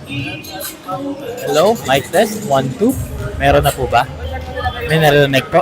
Hello, mic test, 1, 2. Meron na po ba? May narinig po?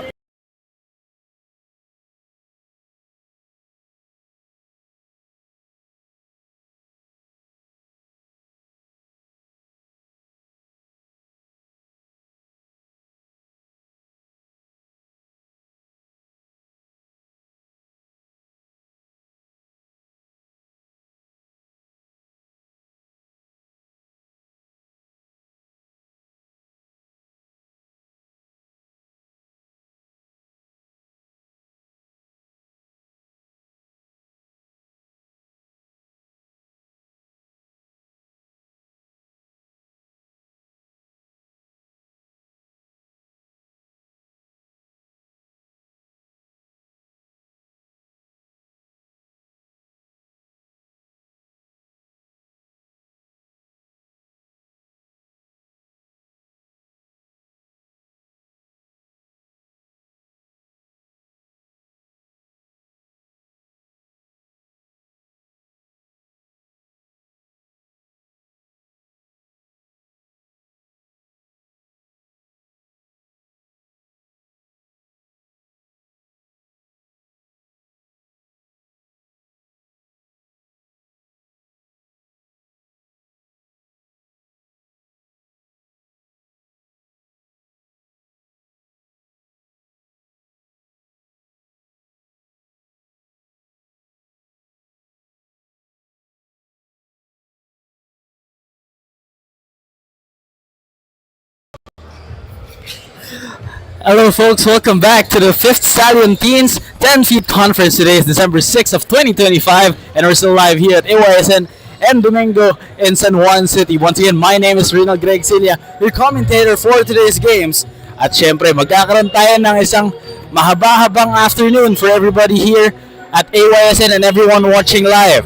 Hello, folks. Welcome back to the 5th Stallion Teens 10 Feet Conference. Today is December 6th of 2025, and we're still live here at AYSN and Domingo in San Juan City. Once again, my name is Rinal Greg Cilia, your commentator for today's games. At syempre, magkakaroon tayo ng isang mahaba-habang afternoon for everybody here at AYSN and everyone watching live.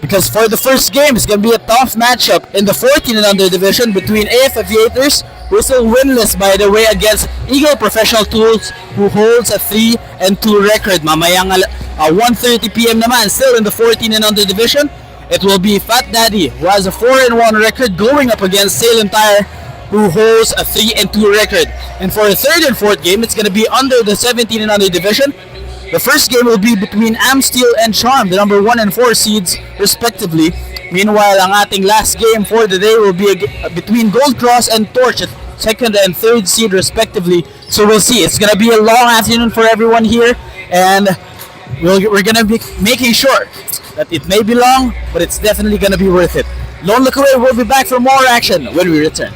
Because for the first game, it's going to be a tough matchup in the 14 and under division between AF Aviators, who is still winless by the way, against Eagle Professional Tools, who holds a 3 and 2 record. Mamayang 1:30 p.m. naman, still in the 14 and under division, it will be Fat Daddy, who has a 4 and 1 record, going up against Salem Tire, who holds a 3 and 2 record. And for the third and fourth game, it's going to be under the 17 and under division. The first game will be between Amsteel and Charm, the number 1 and 4 seeds respectively. Meanwhile, ang ating last game for the day will be between Gold Cross and Torch, at second and third seed respectively. So we'll see. It's going to be a long afternoon for everyone here, and we're going to be making sure that it may be long, but it's definitely going to be worth it. Don't look away. We'll be back for more action when we return.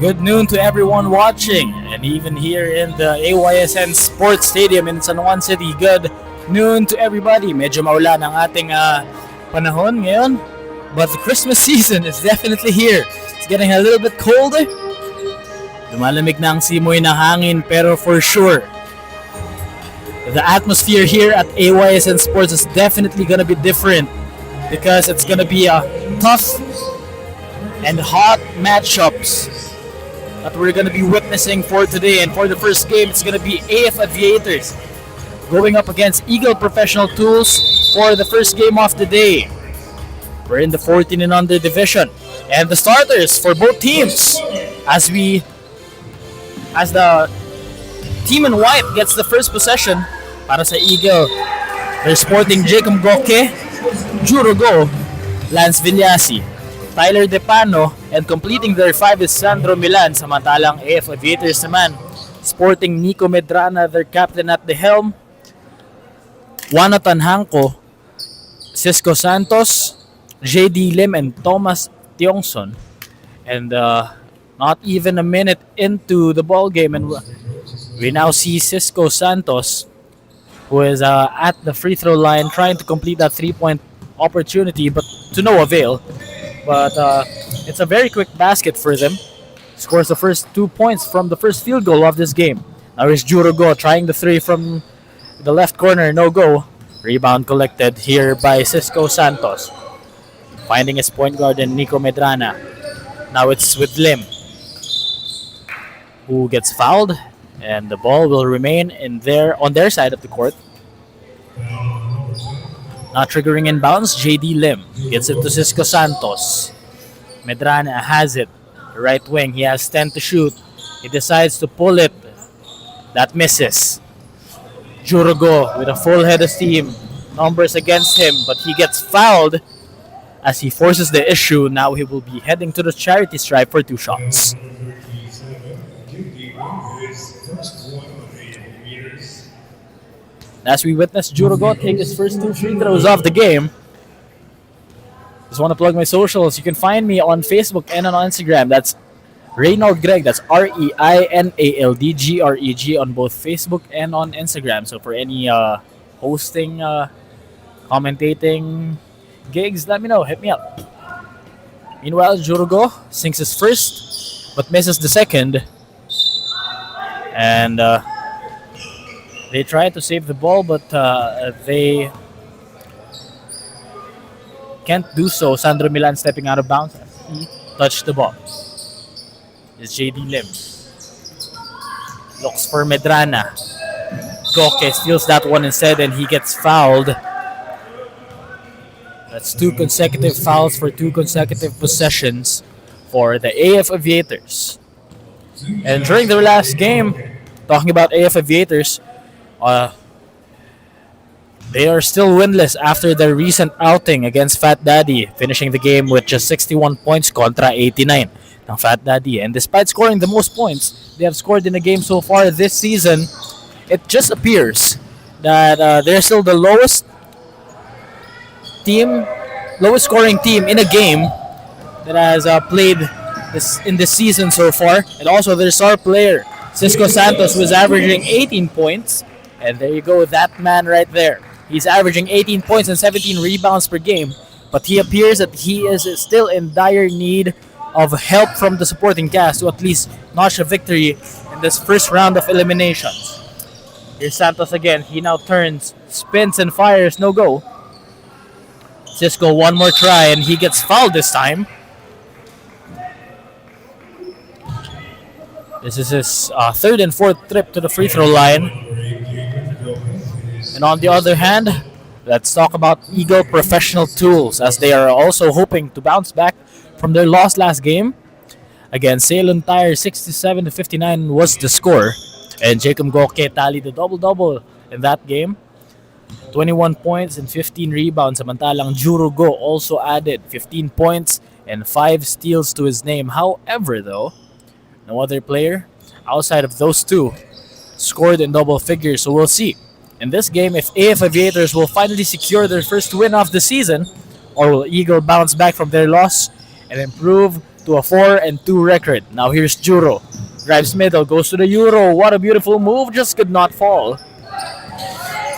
Good noon to everyone watching, and even here in the AYSN Sports Stadium in San Juan City. Good noon to everybody. Medyo maulan ang ating panahon ngayon, but the Christmas season is definitely here. It's getting a little bit colder. Lumalamig na ang simoy ng hangin, pero for sure, the atmosphere here at AYSN Sports is definitely gonna be different because it's gonna be a tough and hot matchups that we're going to be witnessing for today. And for the first game, it's going to be AF Aviators going up against Eagle Professional Tools for the first game of the day. We're in the 14 and under division. And the starters for both teams as the team in white gets the first possession para sa Eagle. They're sporting Jacob Goke, Jurugo, Lance Villasi, Tyler Depano, and completing their five is Sandro Milan. Samantalang AF Aviators naman sporting Nico Medrana, their captain at the helm, Juanatan Hanko, Cisco Santos, JD Lim, and Thomas Tiongson. And not even a minute into the ball game, and we now see Cisco Santos, who is at the free throw line trying to complete that 3-point opportunity, but to no avail. But it's a very quick basket for them. Scores the first 2 points from the first field goal of this game. Now is Jurugo trying the three from the left corner, no go. Rebound collected here by Cisco Santos. Finding his point guard in Nico Medrana. Now it's with Lim, who gets fouled, and the ball will remain on their side of the court. Not triggering inbounds, JD Lim gets it to Cisco Santos. Medrana has it. Right wing, he has 10 to shoot. He decides to pull it. That misses. Jurugo with a full head of steam. Numbers against him, but he gets fouled as he forces the issue. Now he will be heading to the charity stripe for 2 shots. As we witness Jurugo take his first 2 free throws of the game. Just want to plug my socials. You can find me on Facebook and on Instagram. That's Reynald Greg. That's REINALDGREG on both Facebook and on Instagram. So for any hosting, commentating gigs, let me know. Hit me up. Meanwhile, Jurugo sinks his first but misses the second. And they try to save the ball, but they can't do so. Sandro Milan stepping out of bounds as he touched the ball. It's JD Lim. Looks for Medrana. Goke steals that one instead, and he gets fouled. That's 2 consecutive fouls for 2 consecutive possessions for the AF Aviators. And during their last game, talking about AF Aviators, they are still winless after their recent outing against Fat Daddy, finishing the game with just 61 points contra 89 ng Fat Daddy. And despite scoring the most points they have scored in a game so far this season, it just appears that they're still the lowest scoring team in a game that has played in this season so far. And also their star player, Cisco Santos, was averaging 18 points. And there you go, that man right there. He's averaging 18 points and 17 rebounds per game. But he appears that he is still in dire need of help from the supporting cast to at least notch a victory in this first round of eliminations. Here's Santos again. He now turns, spins, and fires. No go. Cisco, one more try, and he gets fouled this time. This is his third and fourth trip to the free throw line. And on the other hand, let's talk about Eagle Professional Tools, as they are also hoping to bounce back from their loss last game. Again, Ceylon Tire 67-59 was the score. And Jacob Goke tallied the double-double in that game. 21 points and 15 rebounds. Samantalang Jurugo also added 15 points and 5 steals to his name. However, though, no other player outside of those two scored in double figures. So we'll see in this game if AF Aviators will finally secure their first win of the season, or will Eagle bounce back from their loss and improve to a 4-2 record. Now here's Juro. Drives middle, goes to the Euro. What a beautiful move, just could not fall.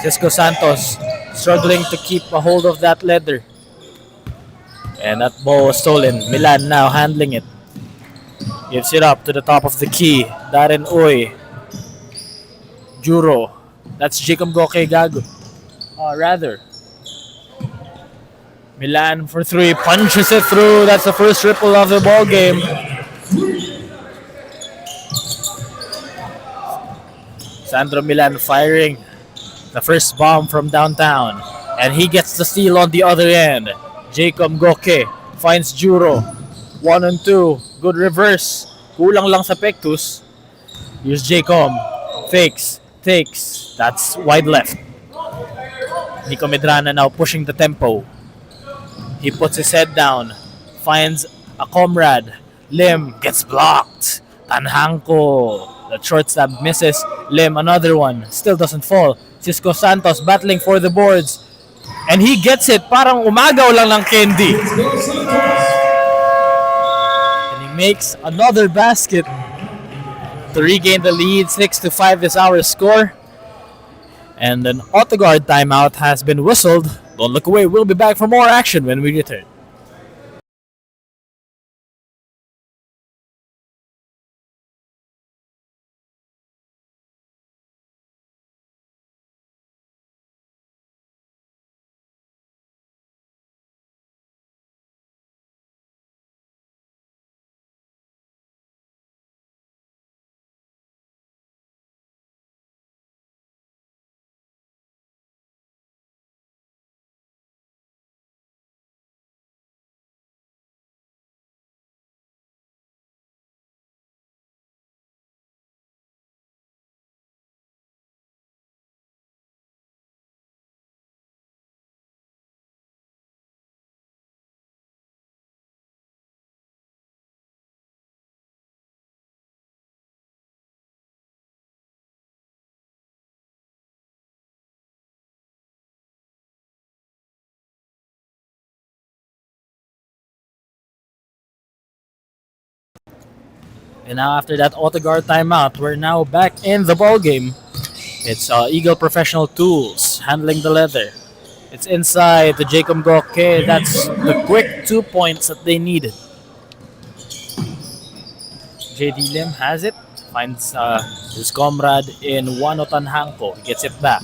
Cisco Santos struggling to keep a hold of that leather. And that ball was stolen. Milan now handling it. Gives it up to the top of the key. Darren Uy. Juro. That's Jacob Goke Gago. Rather. Milan for 3. Punches it through. That's the first triple of the ball game. Sandro Milan firing the first bomb from downtown. And he gets the steal on the other end. Jacob Goke finds Juro. 1-2. Good reverse. Kulang lang sa Pectus. Here's Jacob. Fakes. Takes. That's wide left. Nico Medrana now pushing the tempo. He puts his head down. Finds a comrade. Lim gets blocked. Tanhanko. The short stab misses. Lim, another one. Still doesn't fall. Cisco Santos battling for the boards. And he gets it. Parang umagaw lang ng candy. And he makes another basket to regain the lead. 6-5 is our score. And an auto-guard timeout has been whistled. Don't look away. We'll be back for more action when we return. And now after that auto-guard timeout, we're now back in the ball game. It's Eagle Professional Tools handling the leather. It's inside to Jacob Goke. That's the quick 2 points that they needed. JD Lim has it. Finds his comrade in Wano Tanhanko. He gets it back.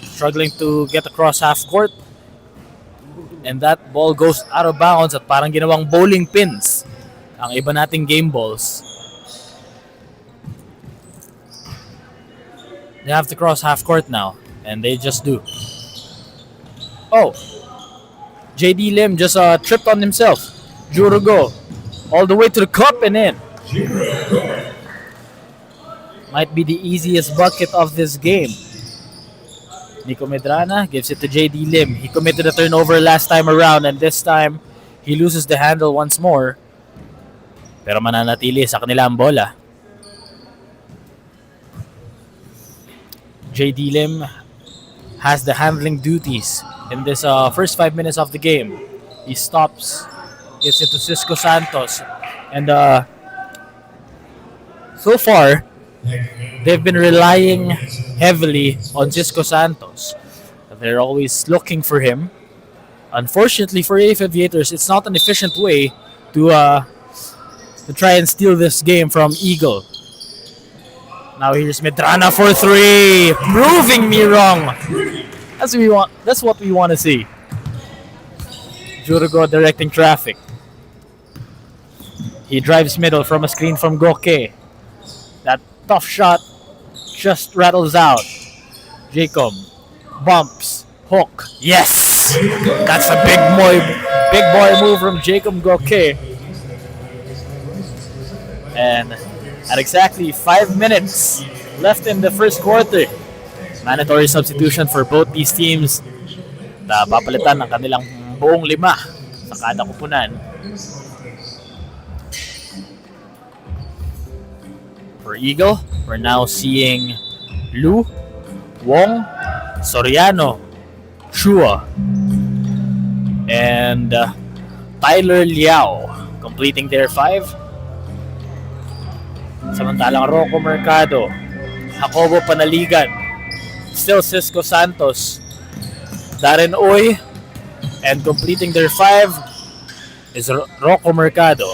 Struggling to get across half court. And that ball goes out of bounds at parang ginawang bowling pins ang iba nating game balls. They have to cross half court now, and they just do. Oh, JD Lim just tripped on himself. Juro go all the way to the cup and in. Might be the easiest bucket of this game. Nico Medrana gives it to JD Lim. He committed a turnover last time around, and this time he loses the handle once more. Pero mananatili sa kanila ang bola. JD Lim has the handling duties in this first 5 minutes of the game. He stops, gets it to Cisco Santos, and so far they've been relying heavily on Cisco Santos. They're always looking for him. Unfortunately for Aviators, it's not an efficient way to try and steal this game from Eagle. Now here's Medrana for 3, proving me wrong. That's what we want. That's what we want to see. Jurgo directing traffic. He drives middle from a screen from Goke. That tough shot just rattles out. Jacob bumps, hook. Yes, that's a big boy move from Jacob Goke. And at exactly 5 minutes left in the first quarter, mandatory substitution for both these teams. Papalitan ng kanilang buong 5 sa kada kupunan. For Eagle, we're now seeing Lu, Wong, Soriano, Chua, and Tyler Liao completing their 5. Samantalang Rocco Mercado, Jacobo Panaligan, still Cisco Santos, Darren Oy, and completing their 5 is Rocco Mercado.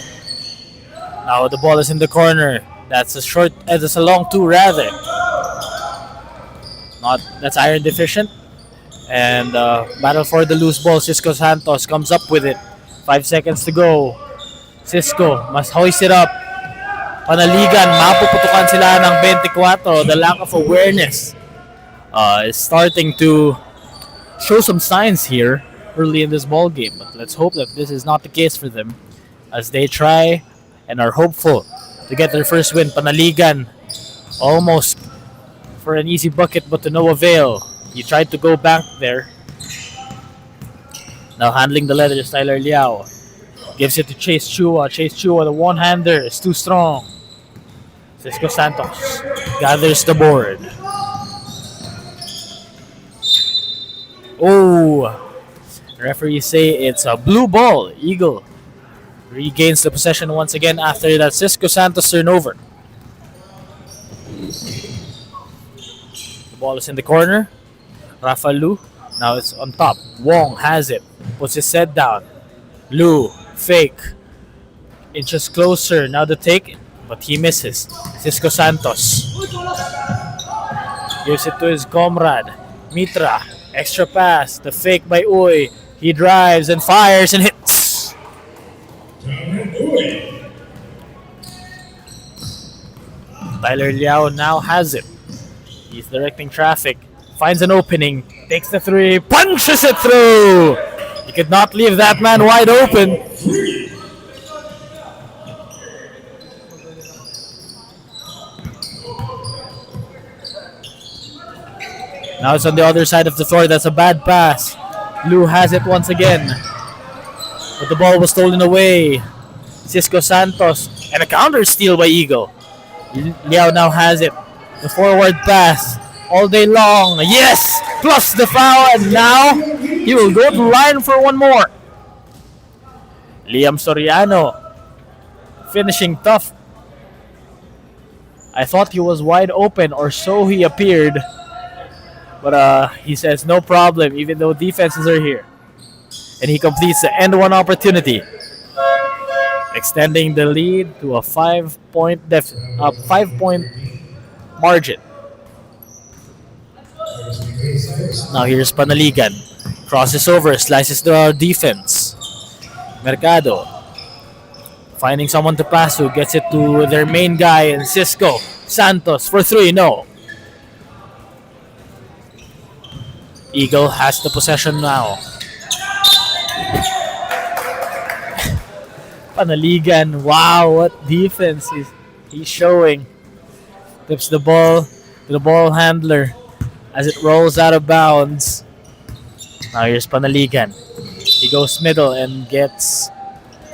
Now the ball is in the corner. That's a long 2 rather. That's iron deficient. And battle for the loose ball. Cisco Santos comes up with it. 5 seconds to go. Cisco must hoist it up. Panaligan, mapuputukan sila ng 24. The lack of awareness is starting to show some signs here early in this ball game. But let's hope that this is not the case for them as they try and are hopeful to get their first win. Panaligan almost for an easy bucket but to no avail. He tried to go back there. Now handling the leather is Tyler Liao. Gives it to Chase Chua. Chase Chua, the one-hander, is too strong. Cisco Santos gathers the board. Oh, referees say it's a blue ball. Eagle regains the possession once again after that Cisco Santos turnover. The ball is in the corner. Rafa Lu, now it's on top. Wong has it, puts his head down. Lu, fake, inches closer. Now the take, but he misses. Cisco Santos gives it to his comrade Mitra. Extra pass, the fake by Uy. He drives and fires and hits. Tyler Liao now has it. He's directing traffic. Finds an opening. Takes the 3. Punches it through. He could not leave that man wide open. Now it's on the other side of the floor. That's a bad pass. Lu has it once again. But the ball was stolen away. Cisco Santos. And a counter steal by Eagle. Liao now has it. The forward pass. All day long. Yes! Plus the foul. And now he will go to the line for one more. Liam Soriano. Finishing tough. I thought he was wide open, or so he appeared. But he says no problem, even though defenses are here. And he completes the end one opportunity, extending the lead to a 5-point margin. Now here's Panaligan. Crosses over, slices the defense. Mercado finding someone to pass to, gets it to their main guy in Cisco Santos for 3. No. Eagle has the possession now. Panaligan, wow, what defense he's showing. Tips the ball to the ball handler as it rolls out of bounds. Now here's Panaligan. He goes middle and gets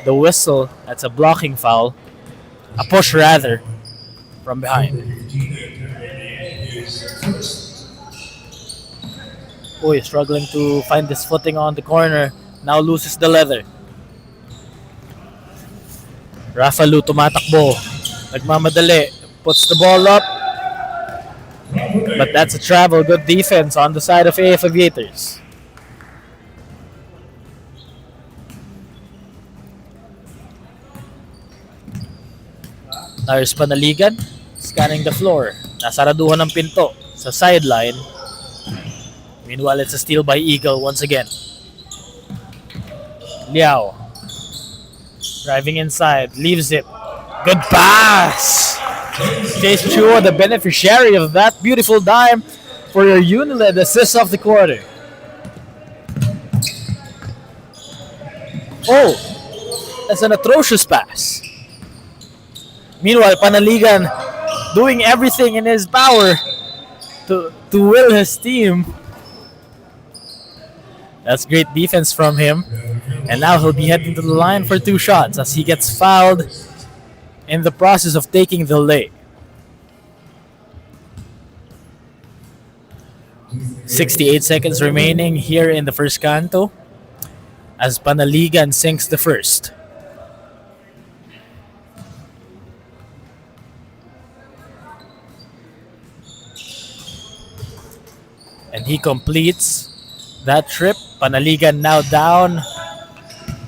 the whistle. That's a blocking foul. A push rather from behind. Uy, struggling to find his footing on the corner. Now loses the leather. Rafa Lu tumatakbo. Nagmamadali. Puts the ball up. But that's a travel. Good defense on the side of AF Aviators. There's Panaligan. Scanning the floor. Nasaraduhan ng pinto sa sideline. Meanwhile, it's a steal by Eagle once again. Liao. Driving inside. Leaves it. Good pass! Chase Chua, the beneficiary of that beautiful dime for your Uniled assist of the quarter. Oh! That's an atrocious pass. Meanwhile, Panaligan doing everything in his power to will his team. That's great defense from him. And now he'll be heading to the line for 2 shots as he gets fouled in the process of taking the lay. 68 seconds remaining here in the first canto as Panaligan sinks the first. And he completes that trip. Panaligan now down,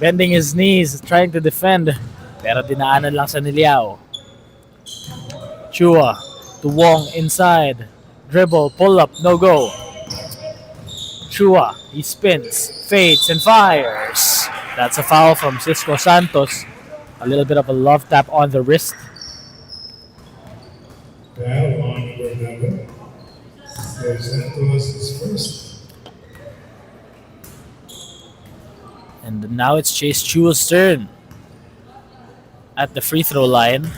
bending his knees, trying to defend. Pero dinaanan lang sa Niliao. Chua to Wong inside. Dribble, pull up, no go. Chua, he spins, fades, and fires. That's a foul from Cisco Santos. A little bit of a love tap on the wrist. Foul on number 11. So Santos is first. And now it's Chase Chua's turn at the free throw line.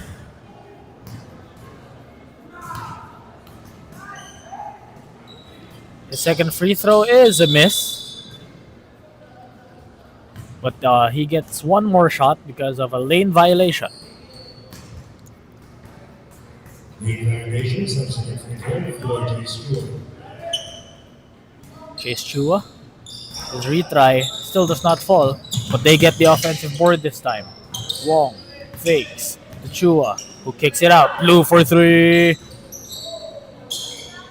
His second free throw is a miss. But he gets one more shot because of a lane violation. League violation, subsequent free throw for Chase Chua. Chase Chua. His retry still does not fall, but they get the offensive board this time. Wong fakes to Chua, who kicks it out. Blue for three.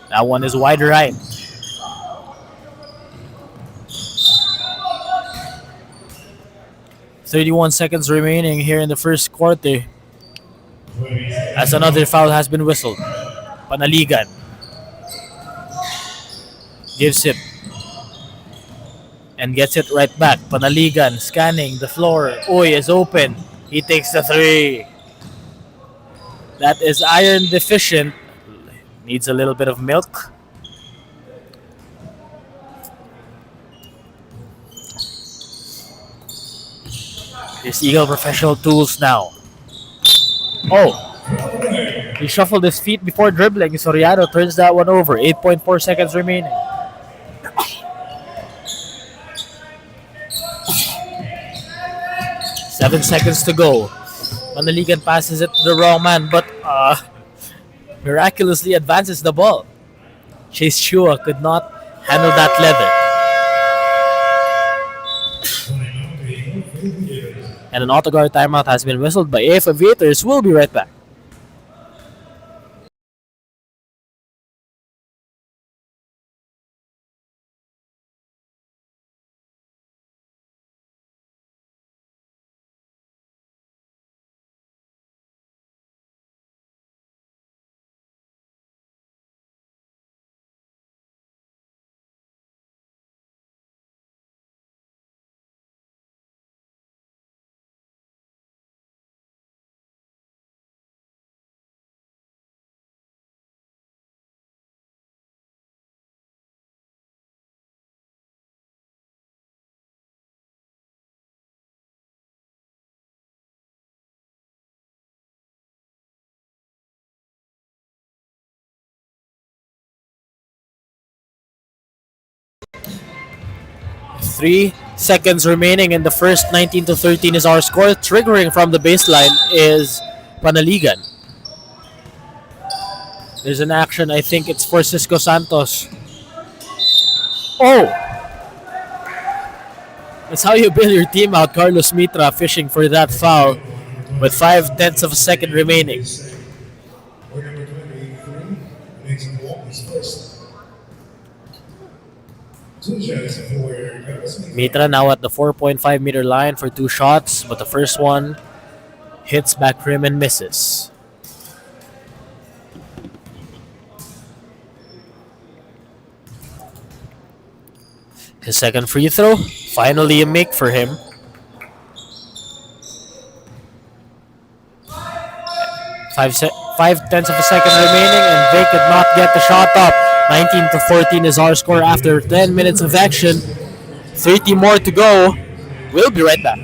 That one is wide right. "31 seconds remaining here in the first quarter as another foul has been whistled. Panaligan gives it and gets it right back. Panaligan scanning the floor. Uy is open. He takes the three. That is iron deficient. Needs a little bit of milk. Here's Eagle Professional Tools now. Oh, he shuffled his feet before dribbling. Soriano turns that one over. 8.4 seconds remaining. Seven seconds to go. Manaligan passes it to the wrong man, but miraculously advances the ball. Chase Chua could not handle that leather. And an autoguard timeout has been whistled by AF Aviators. We'll be right back. Three seconds remaining in the first. 19-13 is our score. Triggering from the baseline is Panaligan. There's an action. I think it's for Cisco Santos. Oh! That's how you bail your team out. Carlos Mitra fishing for that foul with 5/10 of a second remaining. Mitra now at the 4.5 meter line for two shots, but the first one hits back rim and misses. His second free throw, finally a make for him. 5/10 of a second remaining, and they could not get the shot up. 19-14 is our score after 10 minutes of action. 30 more to go. We'll be right back.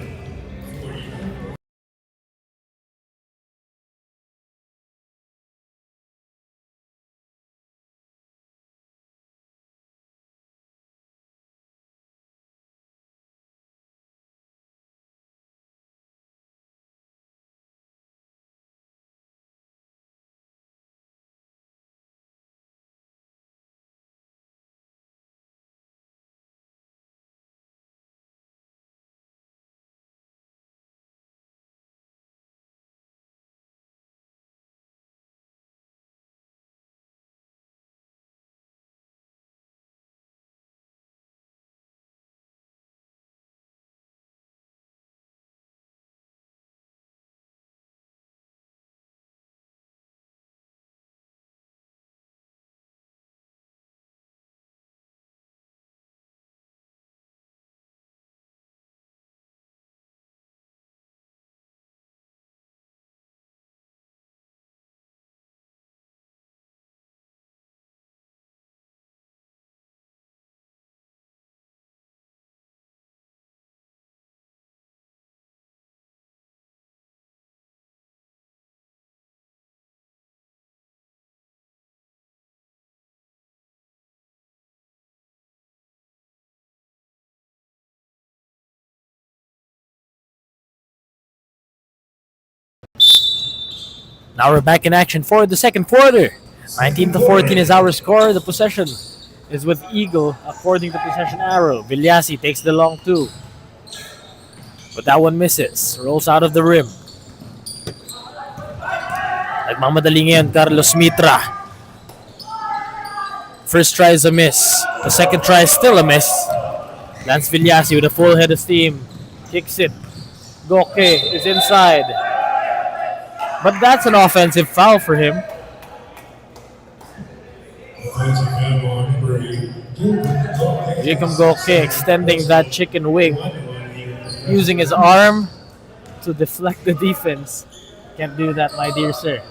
Now we're back in action for the second quarter. 19-14 is our score. The possession is with Eagle according to possession arrow. Villasi takes the long two. But that one misses. Rolls out of the rim. Nagmamadali ngayon Carlos Mitra. First try is a miss. The second try is still a miss. Lance Villasi with a full head of steam. Kicks it. Goke is inside. But that's an offensive foul for him. Jacob Goke extending that chicken wing. Using his arm to deflect the defense. Can't do that, my dear sir.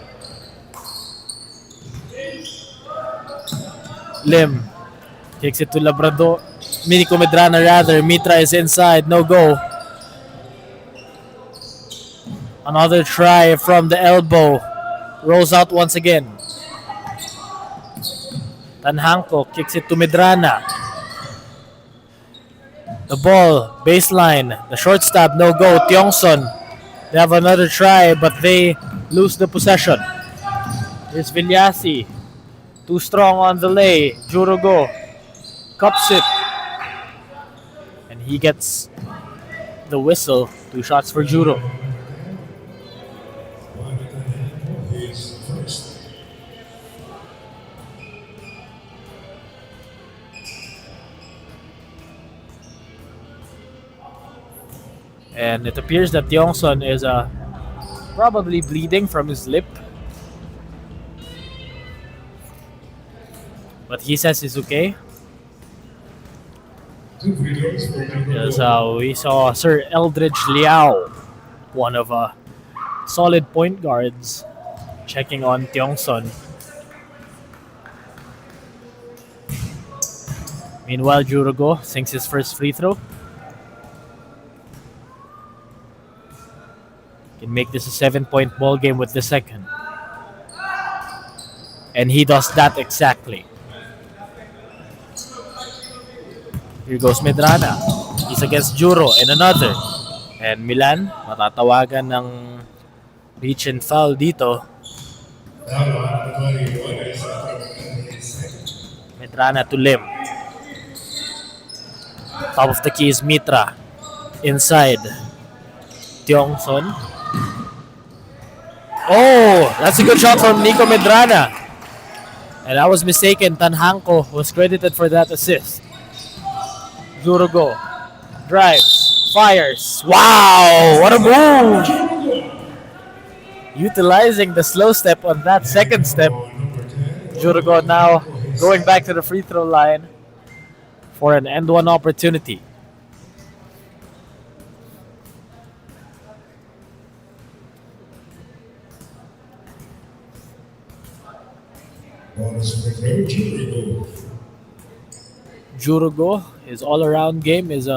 Lim kicks it to Labrador. Minico Medrana rather. Mitra is inside. No go. Another try from the elbow. Rolls out once again. Tanhanko kicks it to Medrana. The ball, baseline. The short stab, no go. Tiongson. They have another try, but they lose the possession. Here's Villasi. Too strong on the lay. Jurugo cups it. And he gets the whistle. 2 shots for Juro. And it appears that Tiongson is probably bleeding from his lip. But he says he's okay. Yes, we saw Sir Eldridge Liao, one of solid point guards, checking on Tiongson. Meanwhile, Jurugo sinks his first free throw. Can make this a 7-point ball game with the second. And he does that exactly. Here goes Medrana. He's against Juro and another. And Milan, matatawagan ng reach and foul dito. Medrana to Lim. Top of the key is Mitra. Inside. Tiongson. Oh, that's a good shot from Nico Medrana. And I was mistaken. Tanhanko was credited for that assist. Jurugo drives, fires. Wow, what a move! Utilizing the slow step on that second step. Jurugo now going back to the free throw line for an end one opportunity. Jurugo, his all-around game is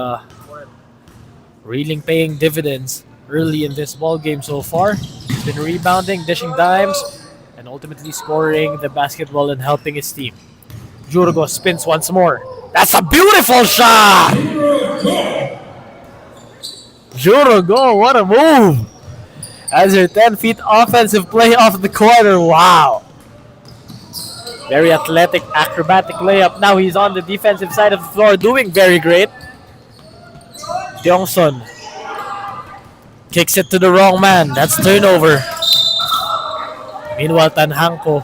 really paying dividends early in this ball game so far. He's been rebounding, dishing dimes, and ultimately scoring the basketball and helping his team. Jurugo spins once more. That's a beautiful shot! Jurugo, what a move! As your 10 feet offensive play off the corner, wow! Very athletic, acrobatic layup. Now he's on the defensive side of the floor, doing very great. Tiongson kicks it to the wrong man. That's turnover. Meanwhile, Tanhanko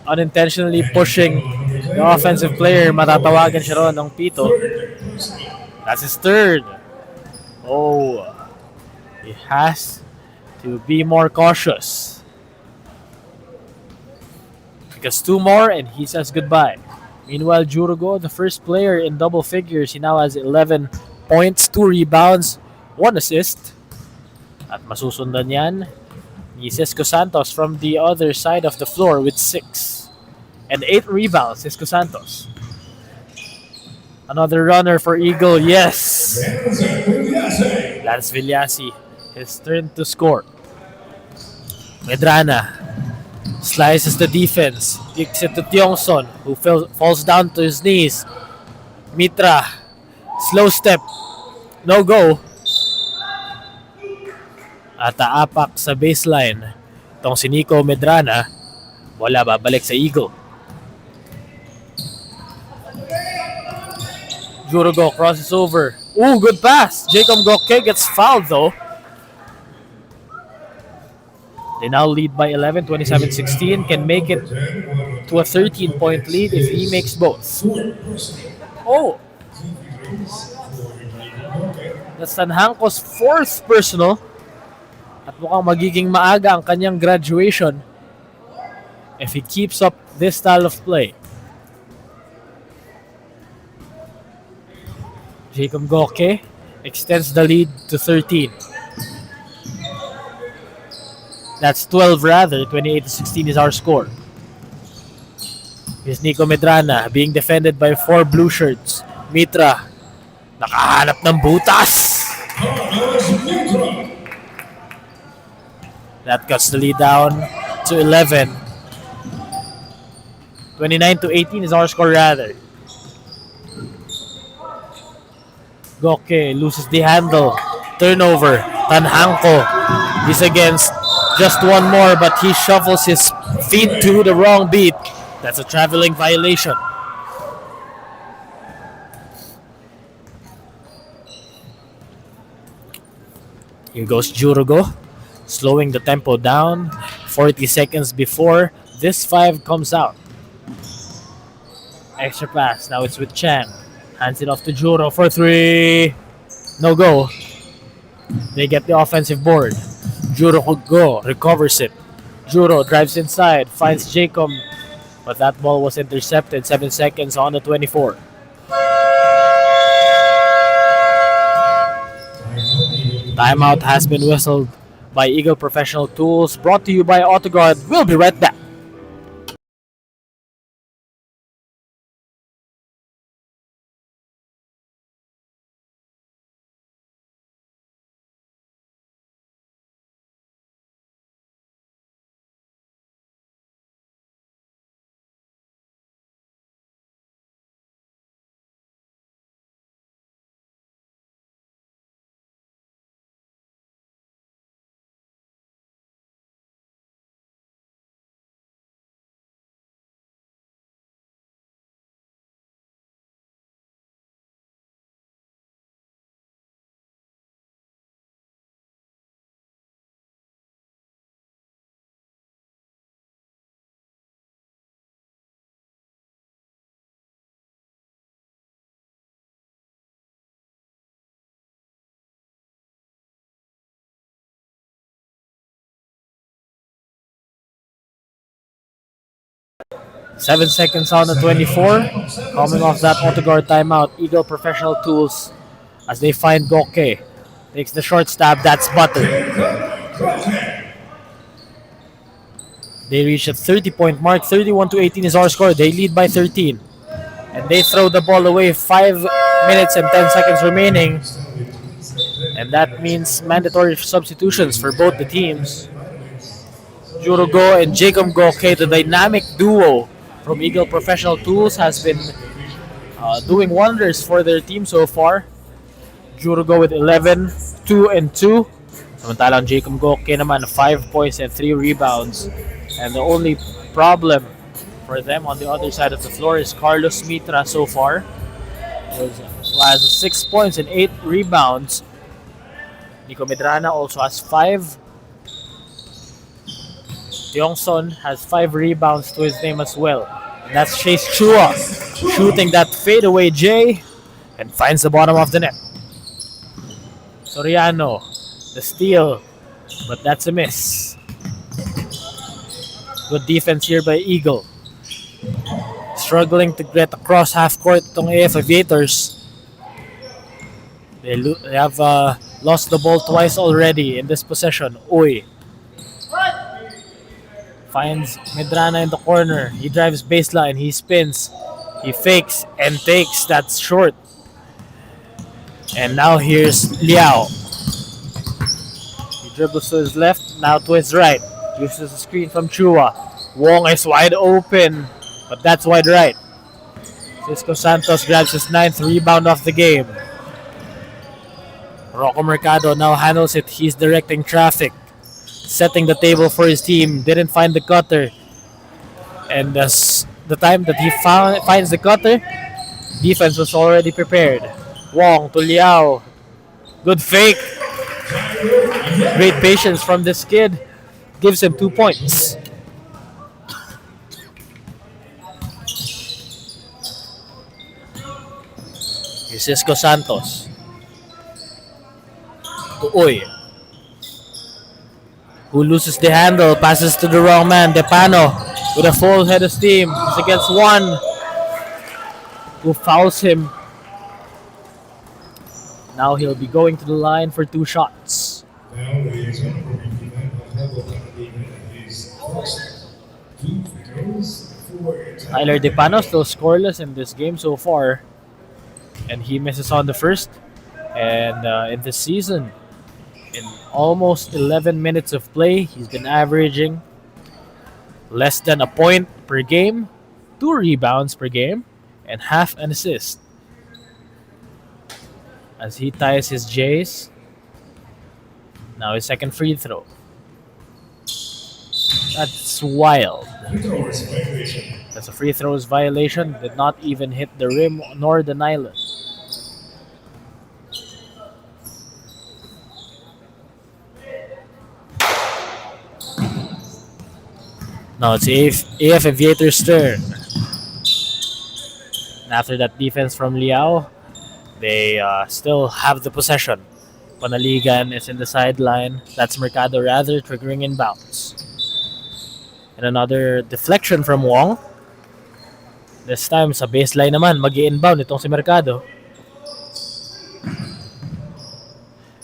unintentionally pushing the offensive player. Matatawagan siya ron ng pito. That's his third. Oh, he has to be more cautious. Because 2 more and he says goodbye. Meanwhile, Jurugo, the first player in double figures, he now has 11 points, 2 rebounds, 1 assist. At masusundan yan ni Cisco Santos from the other side of the floor with 6. And 8 rebounds, Cisco Santos. Another runner for Eagle, yes! Lance Villasi, his turn to score. Medrana slices the defense. Kicks it to Tiongson, who falls down to his knees. Mitra, slow step. No go. At aapak sa baseline. Itong si Nico Medrana. Wala, babalik sa Eagle. Jurugo crosses over. Ooh, good pass. Jacob Goke gets fouled though. They now lead by 11, 27-16. Can make it to a 13-point lead if he makes both. Oh! That's Tanhanko's fourth personal. At mukhang magiging maaga ang kanyang graduation if he keeps up this style of play. Jacob Goke extends the lead to 13. That's 12 rather. 28-16 is our score. Here's Nico Medrana being defended by 4 blue shirts. Mitra, nakahanap ng butas. That cuts the lead down to 11. 29-18 is our score rather. Goke loses the handle. Turnover. Tanhanko. He's against just one more, but he shuffles his feet to the wrong beat. That's a traveling violation. Here goes Jurugo, slowing the tempo down 40 seconds before this 5 comes out. Extra pass. Now it's with Chang. Hands it off to Juro for 3. No go. They get the offensive board. Juro could go. Recovers it. Juro drives inside. Finds Jacob. But that ball was intercepted. 7 seconds on the 24. Timeout has been whistled by Eagle Professional Tools. Brought to you by AutoGuard. We'll be right back. Seven seconds on the 24. Coming off that AutoGuard timeout, Eagle Professional Tools as they find Goke. Takes the short stab, that's Butter. They reach a 30-point mark. 31-18 is our score. They lead by 13. And they throw the ball away. 5 minutes and 10 seconds remaining. And that means mandatory substitutions for both the teams. Jurugo and Jacob Goke, the dynamic duo from Eagle Professional Tools, has been doing wonders for their team so far. Jurugo with 11, 2 and 2. Samantalang Jacob Goke naman 5 points and 3 rebounds. And the only problem for them on the other side of the floor is Carlos Mitra so far. Who has 6 points and 8 rebounds. Nico Medrana also has 5. Yongson has 5 rebounds to his name as well. And that's Chase Chua shooting that fadeaway J and finds the bottom of the net. Soriano, the steal, but that's a miss. Good defense here by Eagle. Struggling to get across half court itong AF Aviators. They have lost the ball twice already in this possession. Uy finds Medrana in the corner. He drives baseline. He spins. He fakes and takes. That's short. And now here's Liao. He dribbles to his left, now to his right. Uses the screen from Chua. Wong is wide open, but that's wide right. Cisco Santos grabs his 9th rebound of the game. Rocco Mercado now handles it. He's directing traffic, setting the table for his team. Didn't find the cutter. And as the time that he finds the cutter, defense was already prepared. Wong to Liao. Good fake. Great patience from this kid. Gives him 2 points. Here's Cisco Santos. To Uy. Who loses the handle, passes to the wrong man. Depano with a full head of steam. He's against one. Who fouls him. Now he'll be going to the line for 2 shots. Now, ladies and gentlemen, his first 2 goals for Tyler Depano still scoreless in this game so far. And he misses on the first. And in this season, in almost 11 minutes of play, he's been averaging less than a point per game, 2 rebounds per game, and half an assist. As he ties his J's. Now his second free throw. That's wild. That's a free throws violation. Did not even hit the rim nor the nylon. Now it's AF Aviators' turn. And after that defense from Liao, they still have the possession. Panaligan is in the sideline. That's Mercado rather, triggering inbounds. And another deflection from Wong. This time sa baseline naman, mag-i-inbound itong si Mercado.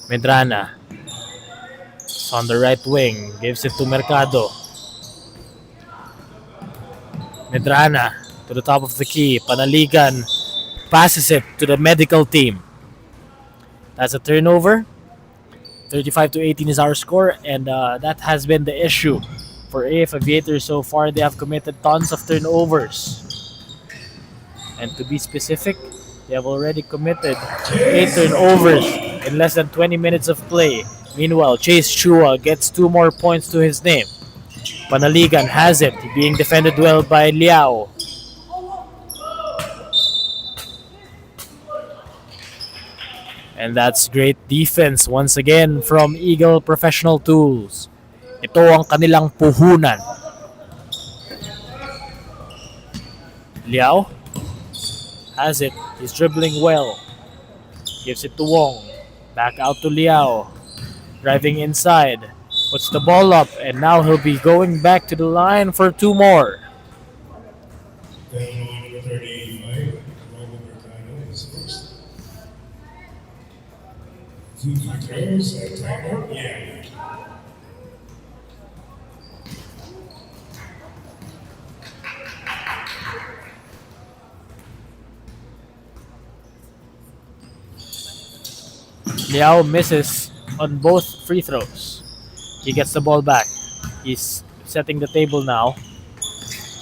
Medrana. It's on the right wing. Gives it to Mercado. Medrana to the top of the key. Panaligan passes it to the medical team. That's a turnover. 35-18 is our score, and that has been the issue for AF Aviators so far. They have committed tons of turnovers. And to be specific, they have already committed 8 turnovers in less than 20 minutes of play. Meanwhile, Chase Chua gets 2 more points to his name. Panaligan has it, being defended well by Liao. And that's great defense once again from Eagle Professional Tools. Ito ang kanilang puhunan. Liao has it. He's dribbling well. Gives it to Wong. Back out to Liao. Driving inside. Puts the ball up, and now he'll be going back to the line for 2 more. number 35, Robert Mercado is first. 2 free throws at timeout. Yeah. Liao misses on both free throws. He gets the ball back. He's setting the table now.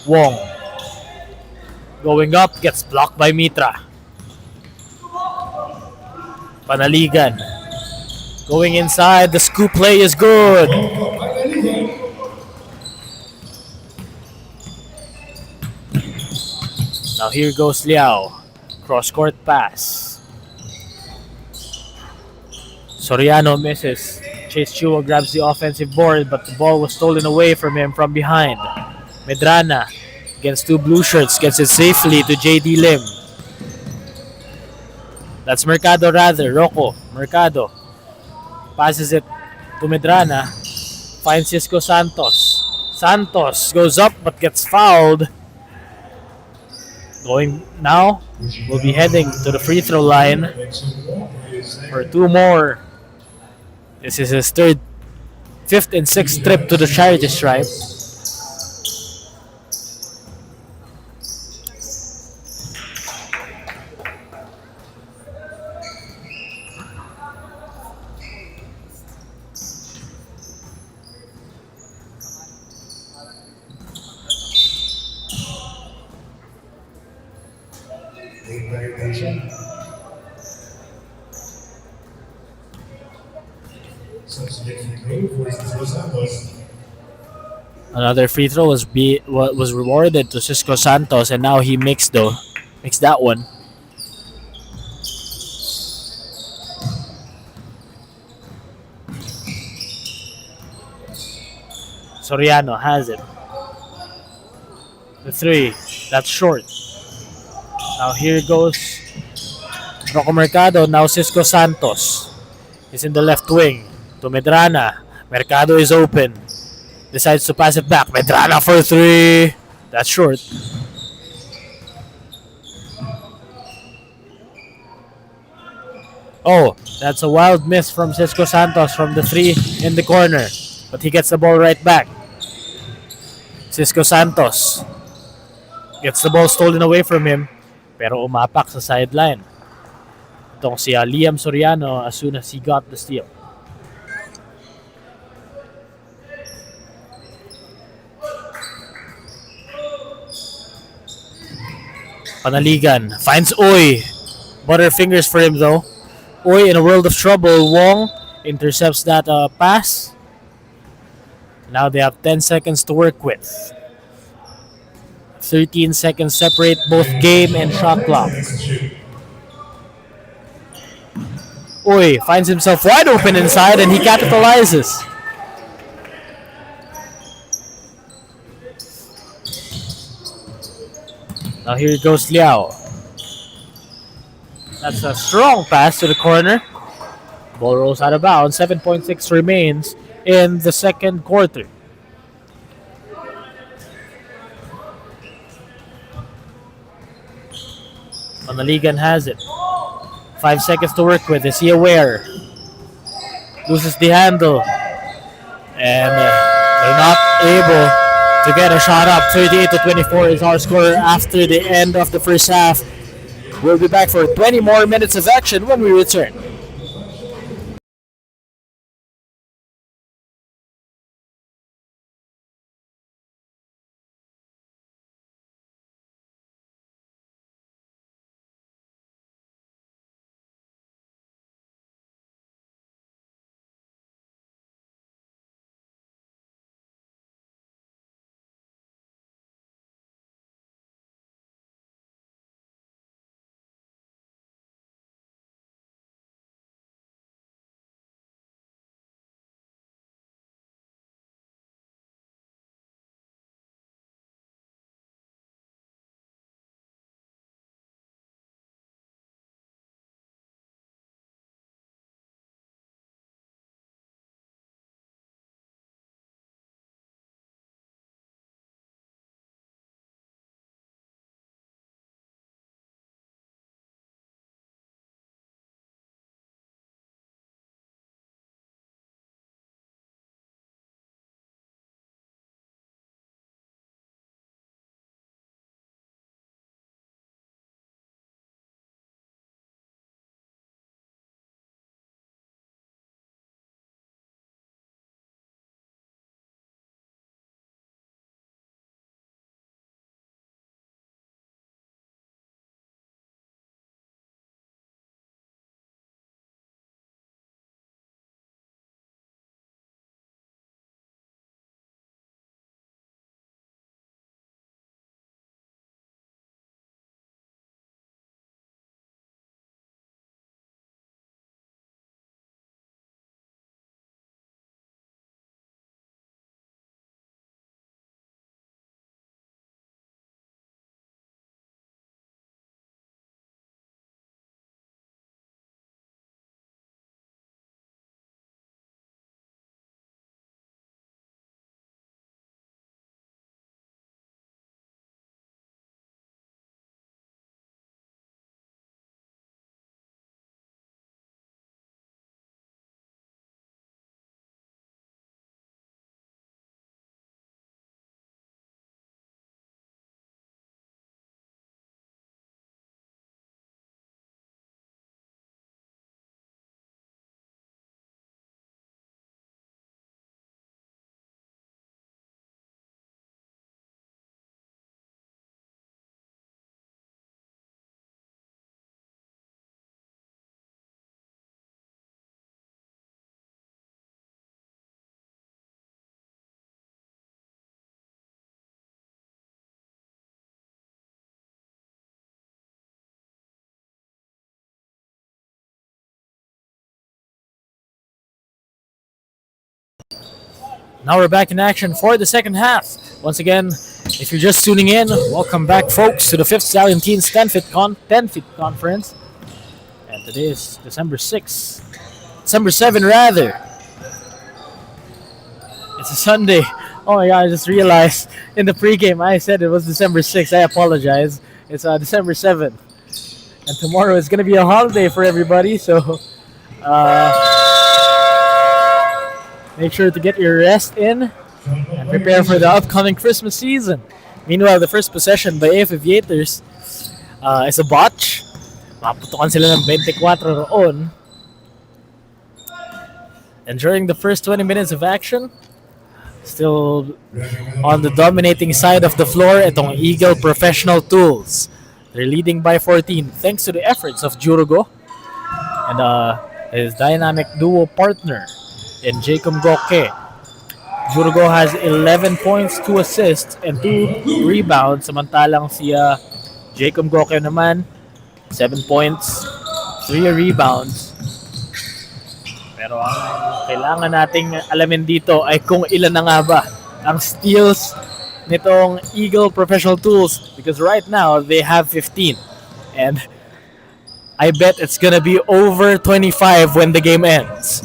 Wong. Going up, gets blocked by Mitra. Panaligan. Going inside, the scoop play is good. Now here goes Liao. Cross-court pass. Soriano misses. Chase Chua grabs the offensive board, but the ball was stolen away from him from behind. Medrana against 2 blue shirts, gets it safely to JD Lim. That's Mercado rather, Rocco Mercado. Passes it to Medrana. Finds Cisco Santos. Santos goes up but gets fouled. Going now, we'll be heading to the free throw line for 2 more. This is his 5th and 6th trip to the charity stripe. throw for Cisco Santos. Another free throw was rewarded to Cisco Santos, and now he makes that one. Soriano has it. The three, that's short. Now here goes Rocco Mercado. Now Cisco Santos is in the left wing to Medrana. Mercado is open. Decides to pass it back. Medrana for three. That's short. Oh, that's a wild miss from Cisco Santos from the three in the corner. But he gets the ball right back. Cisco Santos gets the ball stolen away from him. Pero umapak sa sideline. Itong si Liam Soriano as soon as he got the steal. Panaligan finds Oy. Butterfingers for him though. Oy in a world of trouble. Wong intercepts that pass. Now they have 10 seconds to work with. 13 seconds separate both game and shot clock. Oy finds himself wide open inside and he capitalizes. Now here goes Liao. That's a strong pass to the corner. Ball rolls out of bounds. 7.6 remains in the second quarter. Manaligan has it. 5 seconds to work with. Is he aware? Loses the handle. And they're not able to get a shot up. 38-24 is our score after the end of the first half. We'll be back for 20 more minutes of action when we return. Now we're back in action for the second half. Once again, if you're just tuning in, welcome back, folks, to the 5th Stallion Teens 10-Fit Conference. And today is December 6th. December 7, rather. It's a Sunday. Oh my god, I just realized in the pregame I said it was December 6th. I apologize. It's December 7th. And tomorrow is going to be a holiday for everybody, so make sure to get your rest in and prepare for the upcoming Christmas season. Meanwhile, the first possession by Aviators is a botch. Maputukan sila ng 24 roon. And during the first 20 minutes of action, still on the dominating side of the floor, itong Eagle Professional Tools. They're leading by 14 thanks to the efforts of Jurugo and his dynamic duo partner in Jacob Goke. Jurugo has 11 points, 2 assists, and 2 rebounds. Samantalang si Jacob Goke naman, 7 points, 3 rebounds. Pero ang kailangan nating alamin dito ay kung ilan na nga ba ang steals nitong Eagle Professional Tools, because right now they have 15 and I bet it's gonna be over 25 when the game ends.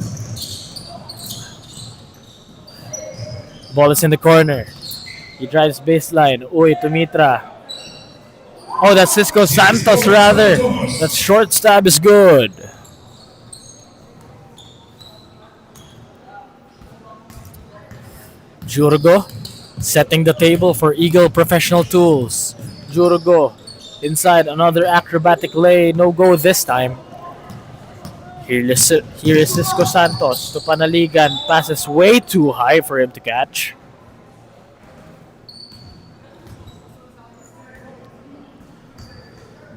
Ball is in the corner. He drives baseline. Uy, Tumitra. Oh, that's Cisco Santos rather. That short stab is good. Jurugo setting the table for Eagle Professional Tools. Jurugo inside, another acrobatic lay. No go this time. Here is Cisco Santos to Panaligan. Passes way too high for him to catch.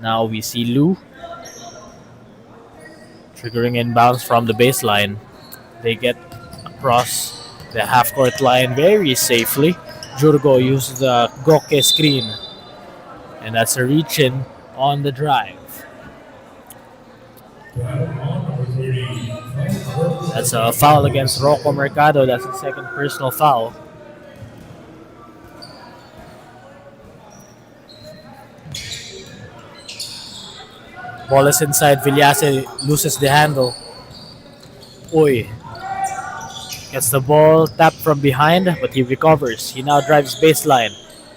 Now we see Lou triggering inbounds from the baseline. They get across the half-court line very safely. Jurugo uses the Goke screen. And that's a reach-in on the drive. That's a foul against Rocco Mercado. That's the second personal foul. Ball is inside. Villase loses the handle. Uy. Gets the ball tapped from behind, but he recovers. He now drives baseline.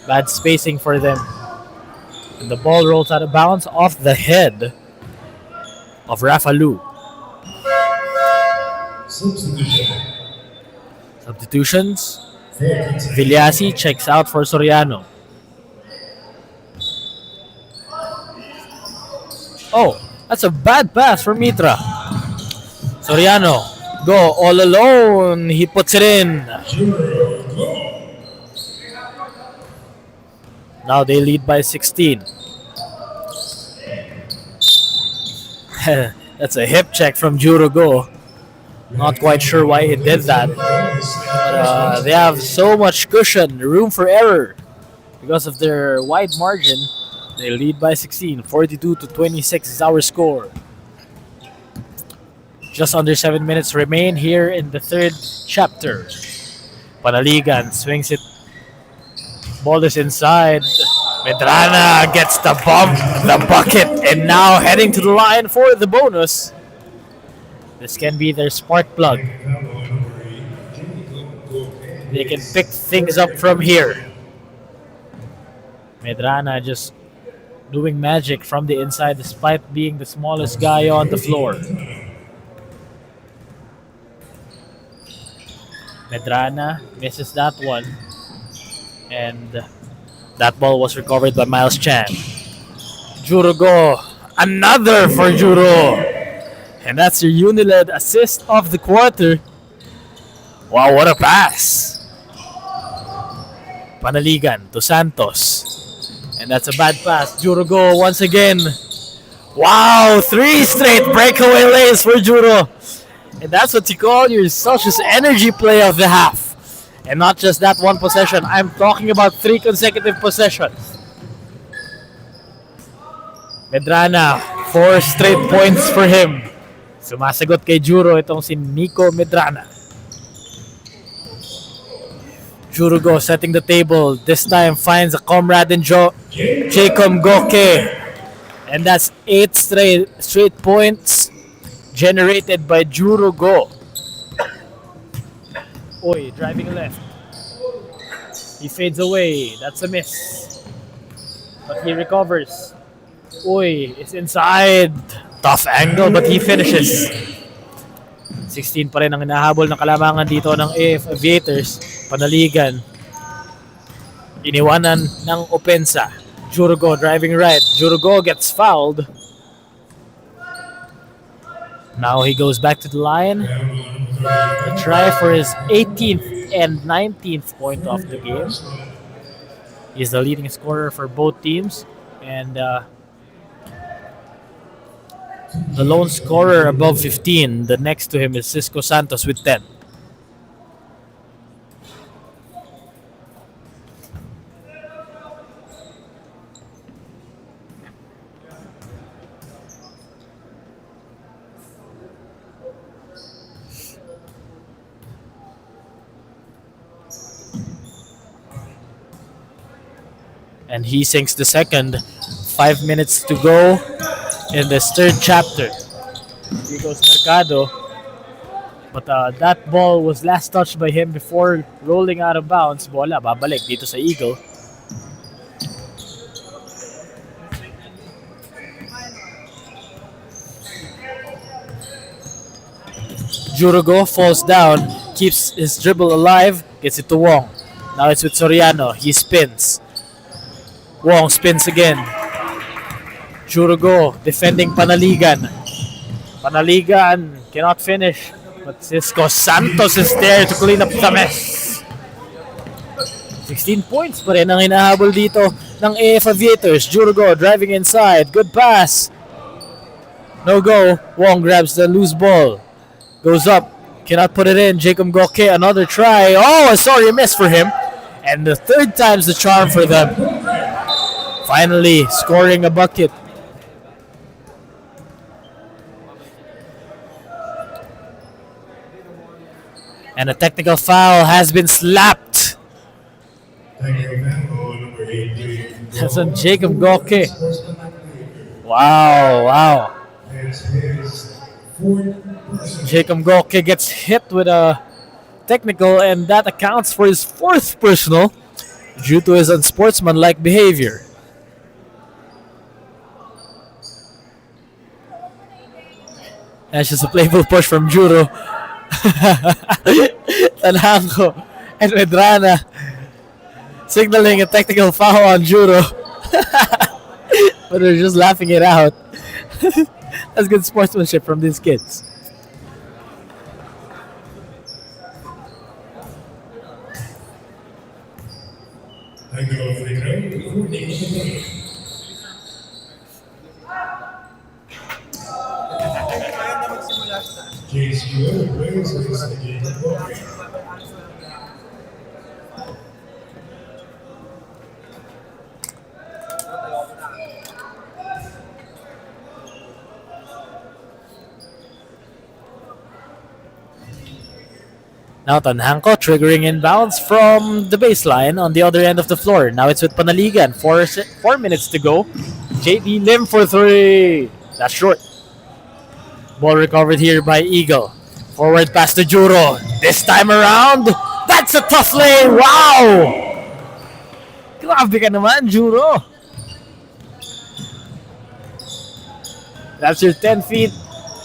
Bad spacing for them. And the ball rolls out of bounds off the head of Rafa Lu. Substitutions. Villasi checks out for Soriano. Oh, that's a bad pass for Mitra. Soriano, go all alone. He puts it in. Now they lead by 16. That's a hip check from Jurugo. Not quite sure why he did that. But they have so much cushion, room for error. Because of their wide margin, they lead by 16. 42-26 is our score. Just under 7 minutes remain here in the third chapter. Panaligan swings it. Ball is inside. Medrana gets the bucket, and now heading to the line for the bonus. This can be their spark plug. They can pick things up from here. Medrana just doing magic from the inside despite being the smallest guy on the floor. Medrana misses that one. And that ball was recovered by Miles Chan. Jurugo. Another for Juro. And that's your uni-led assist of the quarter. Wow, what a pass. Panaligan to Santos. And that's a bad pass. Jurugo once again. Wow, 3 straight breakaway lays for Juro. And that's what you call your Celsius energy play of the half. And not just that one possession. I'm talking about 3 consecutive possessions. Medrana, 4 straight points for him. Sumasagot kay Juro itong si Nico Medrana. Jurugo setting the table. This time finds a comrade in Jacob Goke. And that's 8 straight points generated by Jurugo. Oy, driving left. He fades away. That's a miss. But he recovers. Oy, it's inside. Tough angle, but he finishes. 16 pa rin ang hinahabol ng kalamangan dito ng Aviators. Panaligan. Iniwanan ng opensa. Jurugo driving right. Jurugo gets fouled. Now he goes back to the line. To try for his 18th and 19th point of the game. He's the leading scorer for both teams. And the lone scorer above 15. The next to him is Cisco Santos with 10. And he sinks the second. 5 minutes to go in this third chapter. Here goes Mercado. But that ball was last touched by him before rolling out of bounds. Bola, babalik dito sa Eagle. Jurugo falls down, keeps his dribble alive, gets it to Wong. Now it's with Soriano. He spins. Wong spins again. Jurugo defending Panaligan. Panaligan cannot finish, but Cisco Santos is there to clean up the mess. 16 points pa rin ang hinahabol dito ng AF Aviators. Jurugo driving inside. Good pass. No go. Wong grabs the loose ball. Goes up. Cannot put it in. Jacob Goke, another try. Oh, a sorry miss for him. And the third time's the charm for them. Finally scoring a bucket. And a technical foul has been slapped. That's on Jacob Goke. Wow. Jacob Goke gets hit with a technical, and that accounts for his fourth personal due to his unsportsmanlike behavior. That's just a playful push from Juro. Tanhanko and Medrana signaling a technical foul on Juro. But they're just laughing it out. That's good sportsmanship from these kids. Now Tanhanko triggering inbounds from the baseline on the other end of the floor. Now it's with Panaligan. 4 minutes to go. JD Lim for 3. That's short. Ball recovered here by Eagle. Forward pass to Juro. This time around, that's a tough lane. Wow! Grabe ka naman, Juro. That's your 10 feet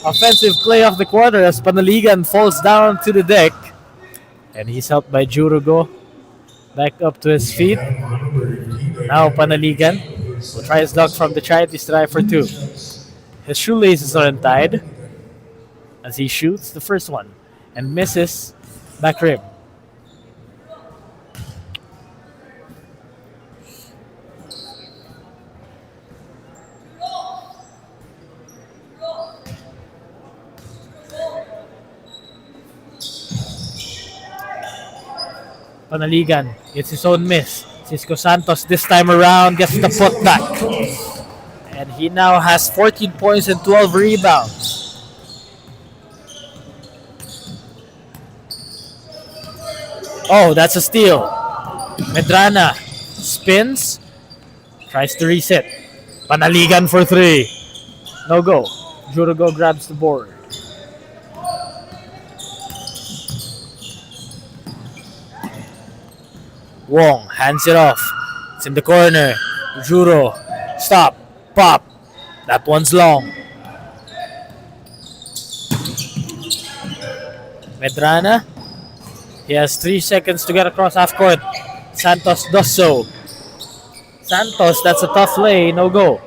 offensive play of the quarter as Panaligan falls down to the deck. And he's helped by Jurugo back up to his feet. Now Panaligan will try his luck from the charity strive for 2. His shoelaces are untied as he shoots the first one and misses back rim. Panaligan gets his own miss. Cisco Santos this time around gets the putback. And he now has 14 points and 12 rebounds. Oh, that's a steal. Medrana spins, tries to reset. Panaligan for three. No go. Jurugo grabs the board. Wong hands it off. It's in the corner. Juro. Stop. Pop. That one's long. Medrana. He has 3 seconds to get across half court. Santos does so. Santos, that's a tough lay. No go.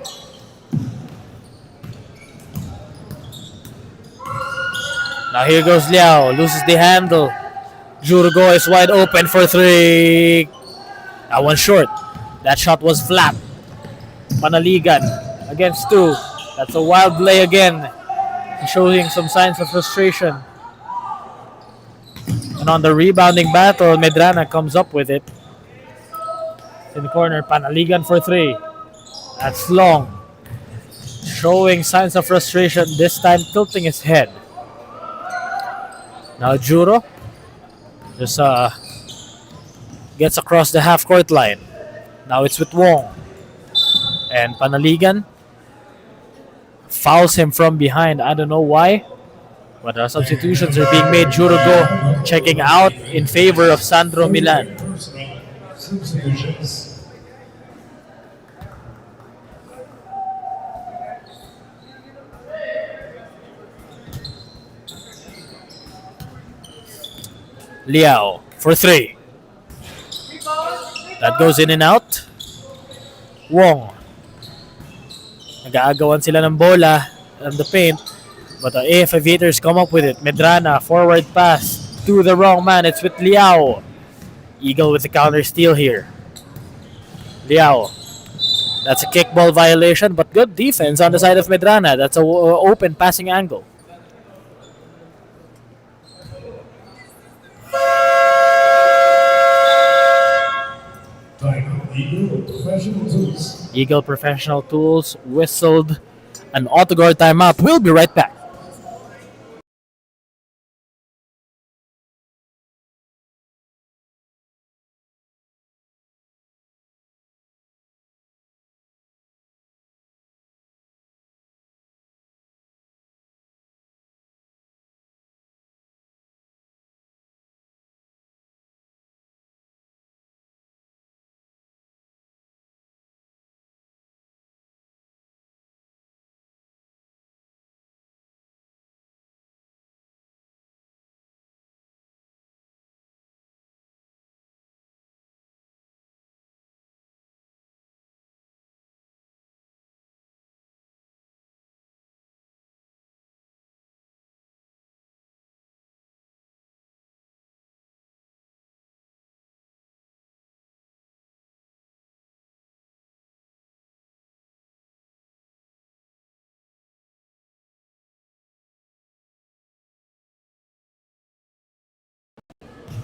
Now here goes Liao. Loses the handle. Jurugo is wide open for three. That one short. That shot was flat. Panaligan against two. That's a wild play again. He's showing some signs of frustration. And on the rebounding battle, Medrana comes up with it. In the corner, Panaligan for three. That's long. Showing signs of frustration, this time tilting his head. Now Juro just gets across the half-court line. Now it's with Wong. And Panaligan fouls him from behind. I don't know why. But substitutions are being made. Jurugo checking out in favor of Sandro Milan. Substitutions. Liao for three. That goes in and out. Wong. Nag-aagawan sila ng bola on the paint. But the Aviators come up with it. Medrana, forward pass to the wrong man. It's with Liao. Eagle with the counter steal here. Liao. That's a kickball violation, but good defense on the side of Medrana. That's an open passing angle. Eagle Professional Tools whistled an auto-guard timeout. We'll be right back.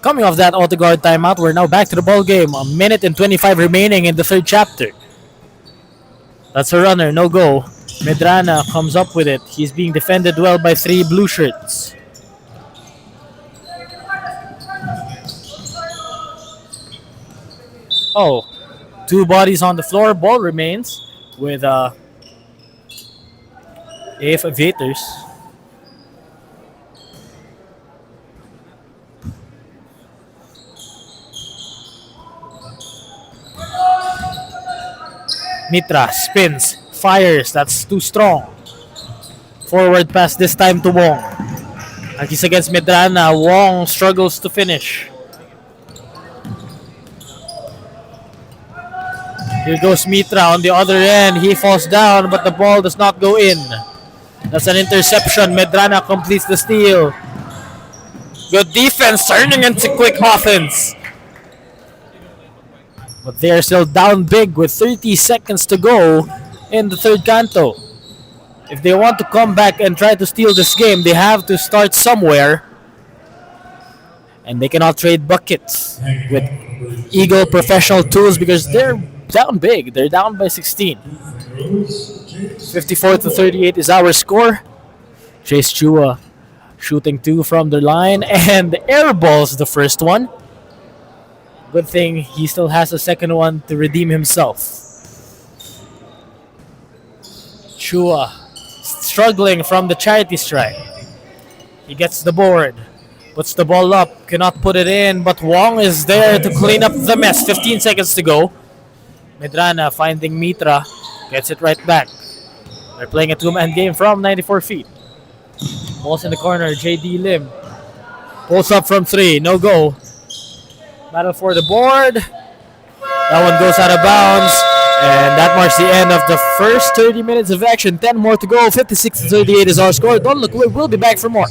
Coming off that auto-guard timeout, we're now back to the ball game. A minute and 25 remaining in the third chapter. That's a runner, no go. Medrana comes up with it. He's being defended well by three blue shirts. Oh, two bodies on the floor. Ball remains with Aviators. Mitra spins, fires. That's too strong. Forward pass this time to Wong. And he's against Medrana. Wong struggles to finish. Here goes Mitra on the other end. He falls down, but the ball does not go in. That's an interception. Medrana completes the steal. Good defense, turning into quick offense. But they're still down big with 30 seconds to go in the third canto. If they want to come back and try to steal this game, they have to start somewhere. And they cannot trade buckets with Eagle Professional Tools because they're down big. They're down by 16. 54-38 is our score. Chase Chua shooting two from the line and airballs the first one. Good thing he still has a second one to redeem himself. Chua struggling from the charity strike. He gets the board, puts the ball up, cannot put it in, but Wong is there to clean up the mess. 15 seconds to go. Medrana finding Mitra, gets it right back. They're playing a two-man game from 94 feet. Ball's in the corner, JD Lim. Pulls up from three, no go. Battle for the board. That one goes out of bounds. And that marks the end of the first 30 minutes of action. 10 more to go. 56-38 is our score. Don't look away. We'll be back for more.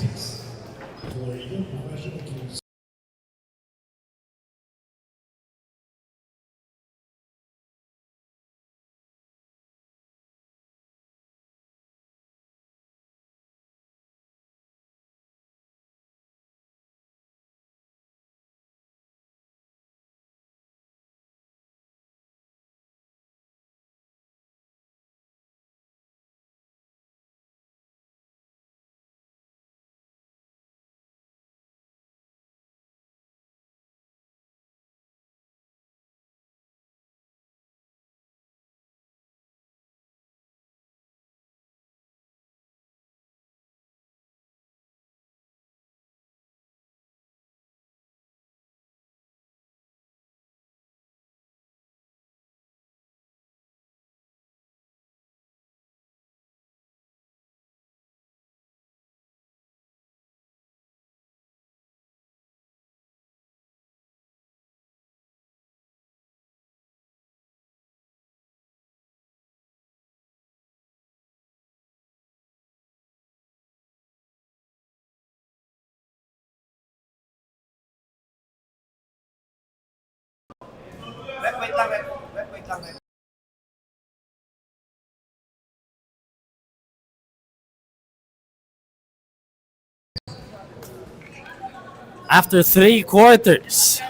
After three quarters,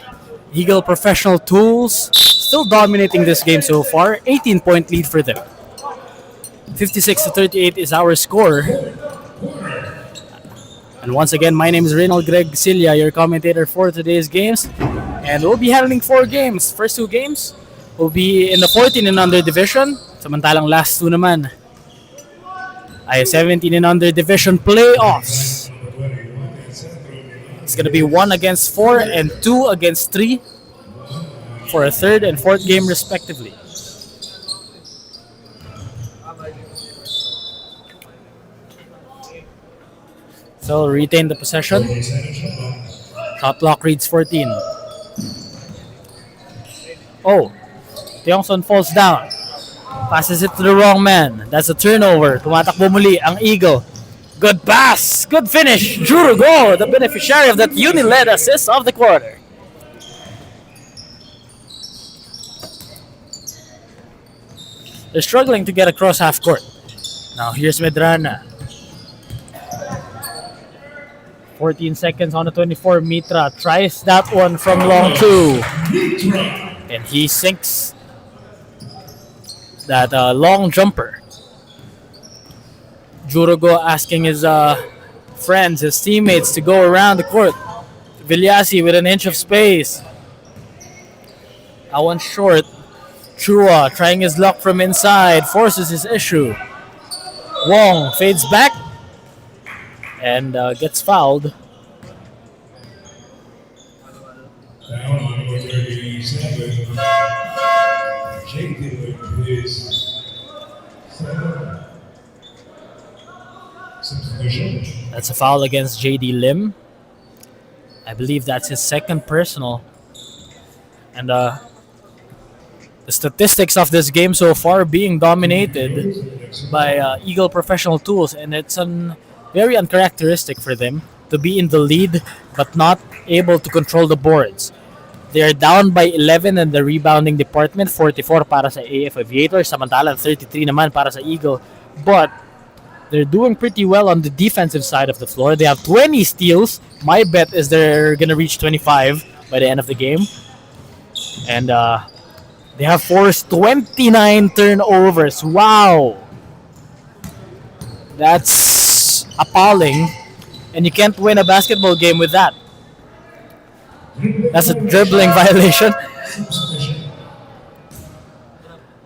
Eagle Professional Tools still dominating this game so far. 18-point lead for them. 56-38 is our score. And once again, my name is Reynald Greg Cilia, your commentator for today's games. And we'll be handling four games. First two games will be in the 14 and under division. Samantalang last two naman ay 17 and under division playoffs. It's going to be 1 against 4 and 2 against 3 for a third and fourth game respectively. So retain the possession. Shot clock reads 14. Oh, Tiongson falls down. Passes it to the wrong man. That's a turnover. Tumatakbo muli ang Eagle. Good pass. Good finish. Jurugo, the beneficiary of that unit-led assist of the quarter. They're struggling to get across half court. Now here's Medrana. 14 seconds on the 24. Mitra tries that one from long two. And he sinks that long jumper. Jurugo asking his friends, his teammates to go around the court. Viliasi with an inch of space. That one short. Chua trying his luck from inside, forces his issue. Wong fades back and gets fouled. Down on number 37. Jake Dillon is 7. Substitution. That's a foul against JD Lim. I believe that's his second personal. And the statistics of this game so far being dominated by Eagle Professional Tools, and it's very uncharacteristic for them to be in the lead but not able to control the boards. They are down by 11 in the rebounding department, 44 para sa AF Aviators, samantalang 33 naman para sa Eagle. But they're doing pretty well on the defensive side of the floor. They have 20 steals. My bet is they're going to reach 25 by the end of the game. And they have forced 29 turnovers. Wow! That's appalling. And you can't win a basketball game with that. That's a dribbling violation. Substitution.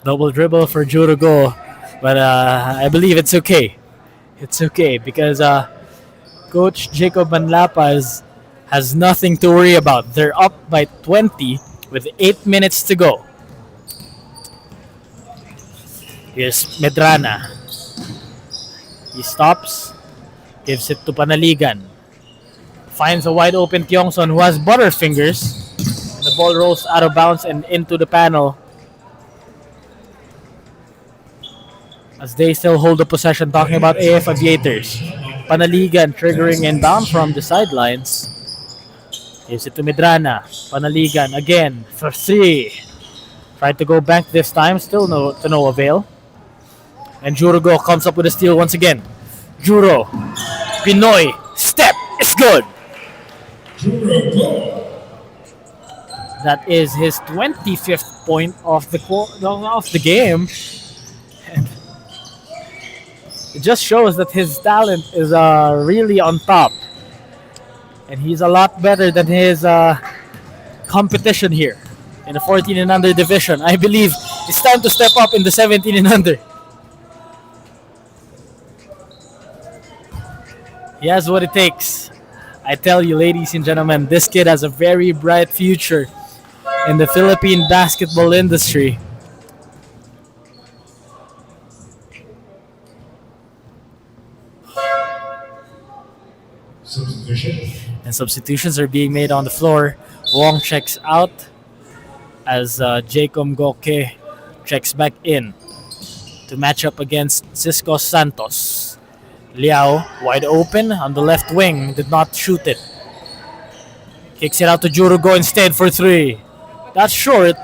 Double dribble for Jurugo. But I believe it's okay. It's okay because Coach Jacob Manlapa has nothing to worry about. They're up by 20 with 8 minutes to go. Here's Medrana. He stops, gives it to Panaligan. Finds a wide open Tiongson who has butterfingers. The ball rolls out of bounds and into the panel. As they still hold the possession, talking about AF Aviators. Panaligan triggering inbound from the sidelines. Gives it to Medrana. Panaligan again for 3. Tried to go back this time, still to no avail. And Jurugo comes up with a steal once again. Juro. Pinoy. Step. It's good. That is his 25th point of the game. And it just shows that his talent is really on top. And he's a lot better than his competition here in the 14 and under division. I believe it's time to step up in the 17 and under. He has what it takes. I tell you, ladies and gentlemen, this kid has a very bright future in the Philippine basketball industry. Substitution. And substitutions are being made on the floor. Wong checks out as Jacob Goke checks back in to match up against Cisco Santos. Liao, wide open on the left wing, did not shoot it. Kicks it out to Jurugo instead for 3. That's short.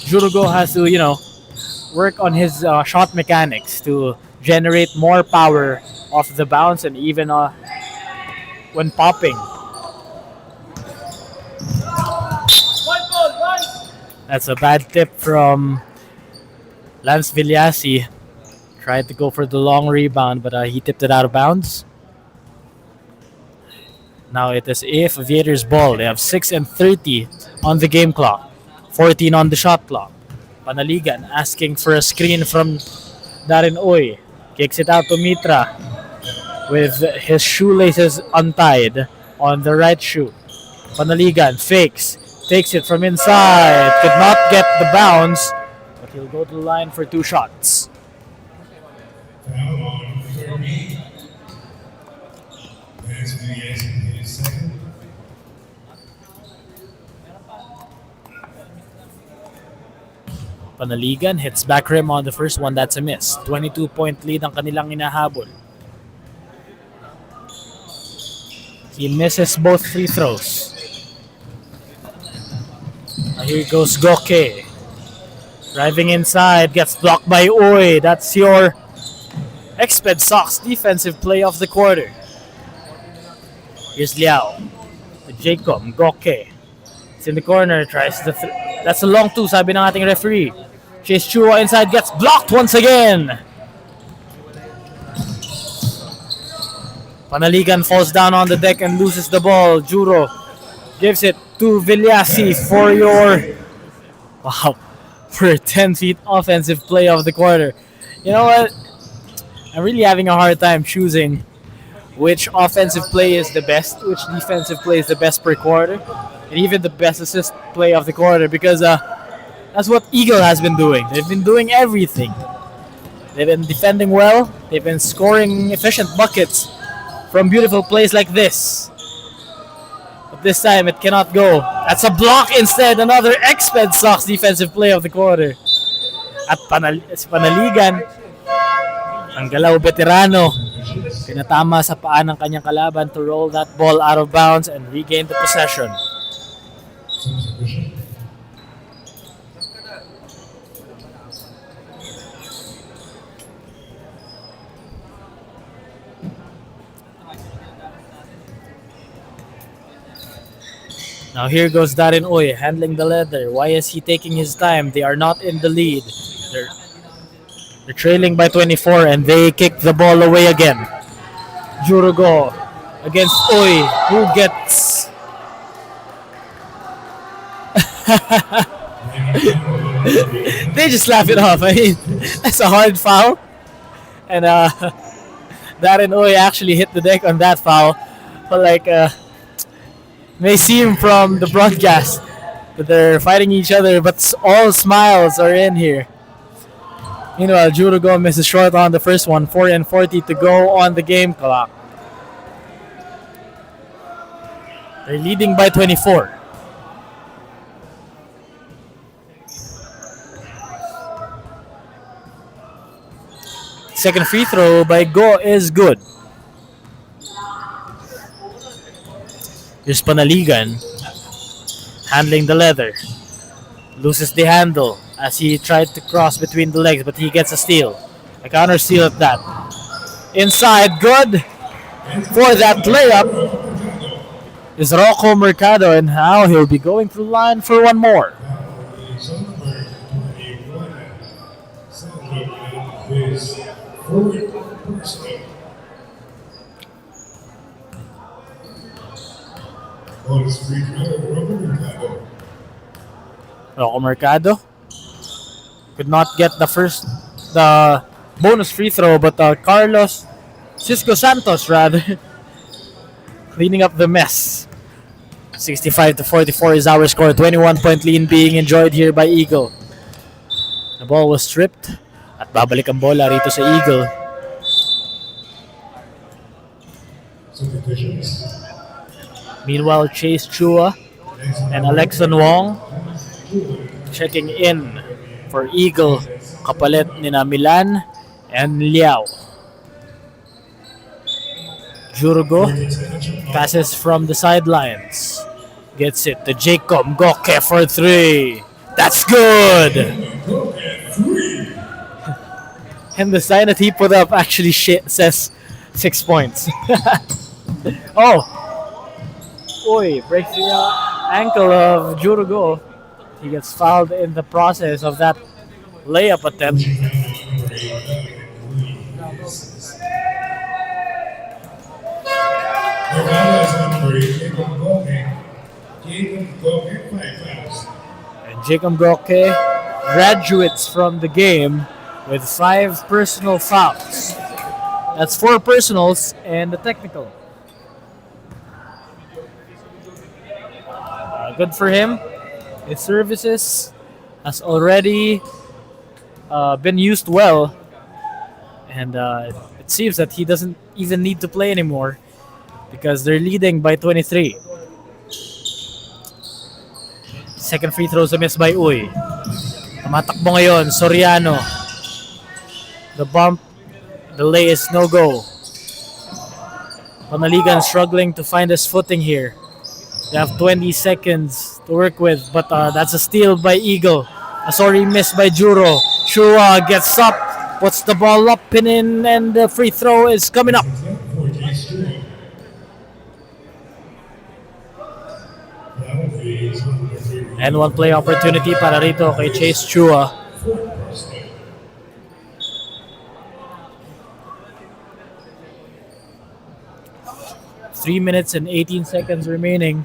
Jurugo has to, work on his shot mechanics to generate more power off the bounce and even when popping. That's a bad tip from Lance Villasi. Tried to go for the long rebound, but he tipped it out of bounds. Now it is AF Aviators' ball. They have 6 and 30 on the game clock. 14 on the shot clock. Panaligan asking for a screen from Darin Oy. Kicks it out to Mitra with his shoelaces untied on the right shoe. Panaligan fakes. Takes it from inside. Could not get the bounce. But he'll go to the line for 2 shots. Foul on Kirby. Pass to the second. Panaligan hits back rim on the first one. That's a miss. 22-point lead ang kanilang inahabol. He misses both free throws. Here goes Goke. Driving inside. Gets blocked by Oy. That's your Exped Sox defensive play of the quarter. Here's Liao. Jacob Goke. It's in the corner. Tries the that's a long 2, sabi ng ating referee. Chase Chua inside, gets blocked once again. Panaligan falls down on the deck and loses the ball. Juro gives it to Villasi for for a 10 feet offensive play of the quarter. You know what? I'm really having a hard time choosing which offensive play is the best, which defensive play is the best per quarter, and even the best assist play of the quarter, because that's what Eagle has been doing. They've been doing everything. They've been defending well. They've been scoring efficient buckets from beautiful plays like this. But this time it cannot go. That's a block instead. Another Exped Sox defensive play of the quarter. At Panaligan, ang galaw veterano, pinatama sa paa ng kanyang kalaban to roll that ball out of bounds and regain the possession. Now here goes Darin Oy handling the leather. Why is he taking his time? They are not in the lead. They're trailing by 24 and they kick the ball away again. Jurugo against Oy, who gets they just laugh it off. I mean, that's a hard foul, and Darren Oy actually hit the deck on that foul. But may seem from the broadcast that they're fighting each other, but all smiles are in here. Meanwhile, Jurugo misses short on the first one. 4:40 to go on the game clock. They're leading by 24. Second free throw by Go is good. Here's Panaligan handling the leather. Loses the handle as he tried to cross between the legs, but he gets a steal. A counter steal at that. Inside, good for that layup is Rocco Mercado, and now he'll be going through line for one more. Rocco Mercado could not get the bonus free throw, but Carlos Cisco Santos rather cleaning up the mess. 65-44 is our score. 21-point lead being enjoyed here by Eagle. The ball was stripped at babalik ang bola rito sa Eagle. Meanwhile, Chase Chua and Alexon Wong checking in for Eagle. Kapalit nina Milan and Liao. Jurugo passes from the sidelines. Gets it to Jacob Goke for three. That's good! And the sign that he put up actually says 6 points. Oh! Oy, breaks the ankle of Jurugo. He gets fouled in the process of that layup attempt. And Jacob Goke graduates from the game with 5 personal fouls. That's 4 personals and a technical. Good for him. His services has already been used well, and it seems that he doesn't even need to play anymore because they're leading by 23. Second free throw is a miss by Uy. Tumatakbo ngayon, Soriano. The bump, the lay is no go. Panaligan struggling to find his footing here. They have 20 seconds to work with, but that's a steal by Eagle. A sorry miss by Juro. Shua gets up, puts the ball up and in, and the free throw is coming up. And one play opportunity para rito kay Chase Chua. Three minutes and 18 seconds remaining.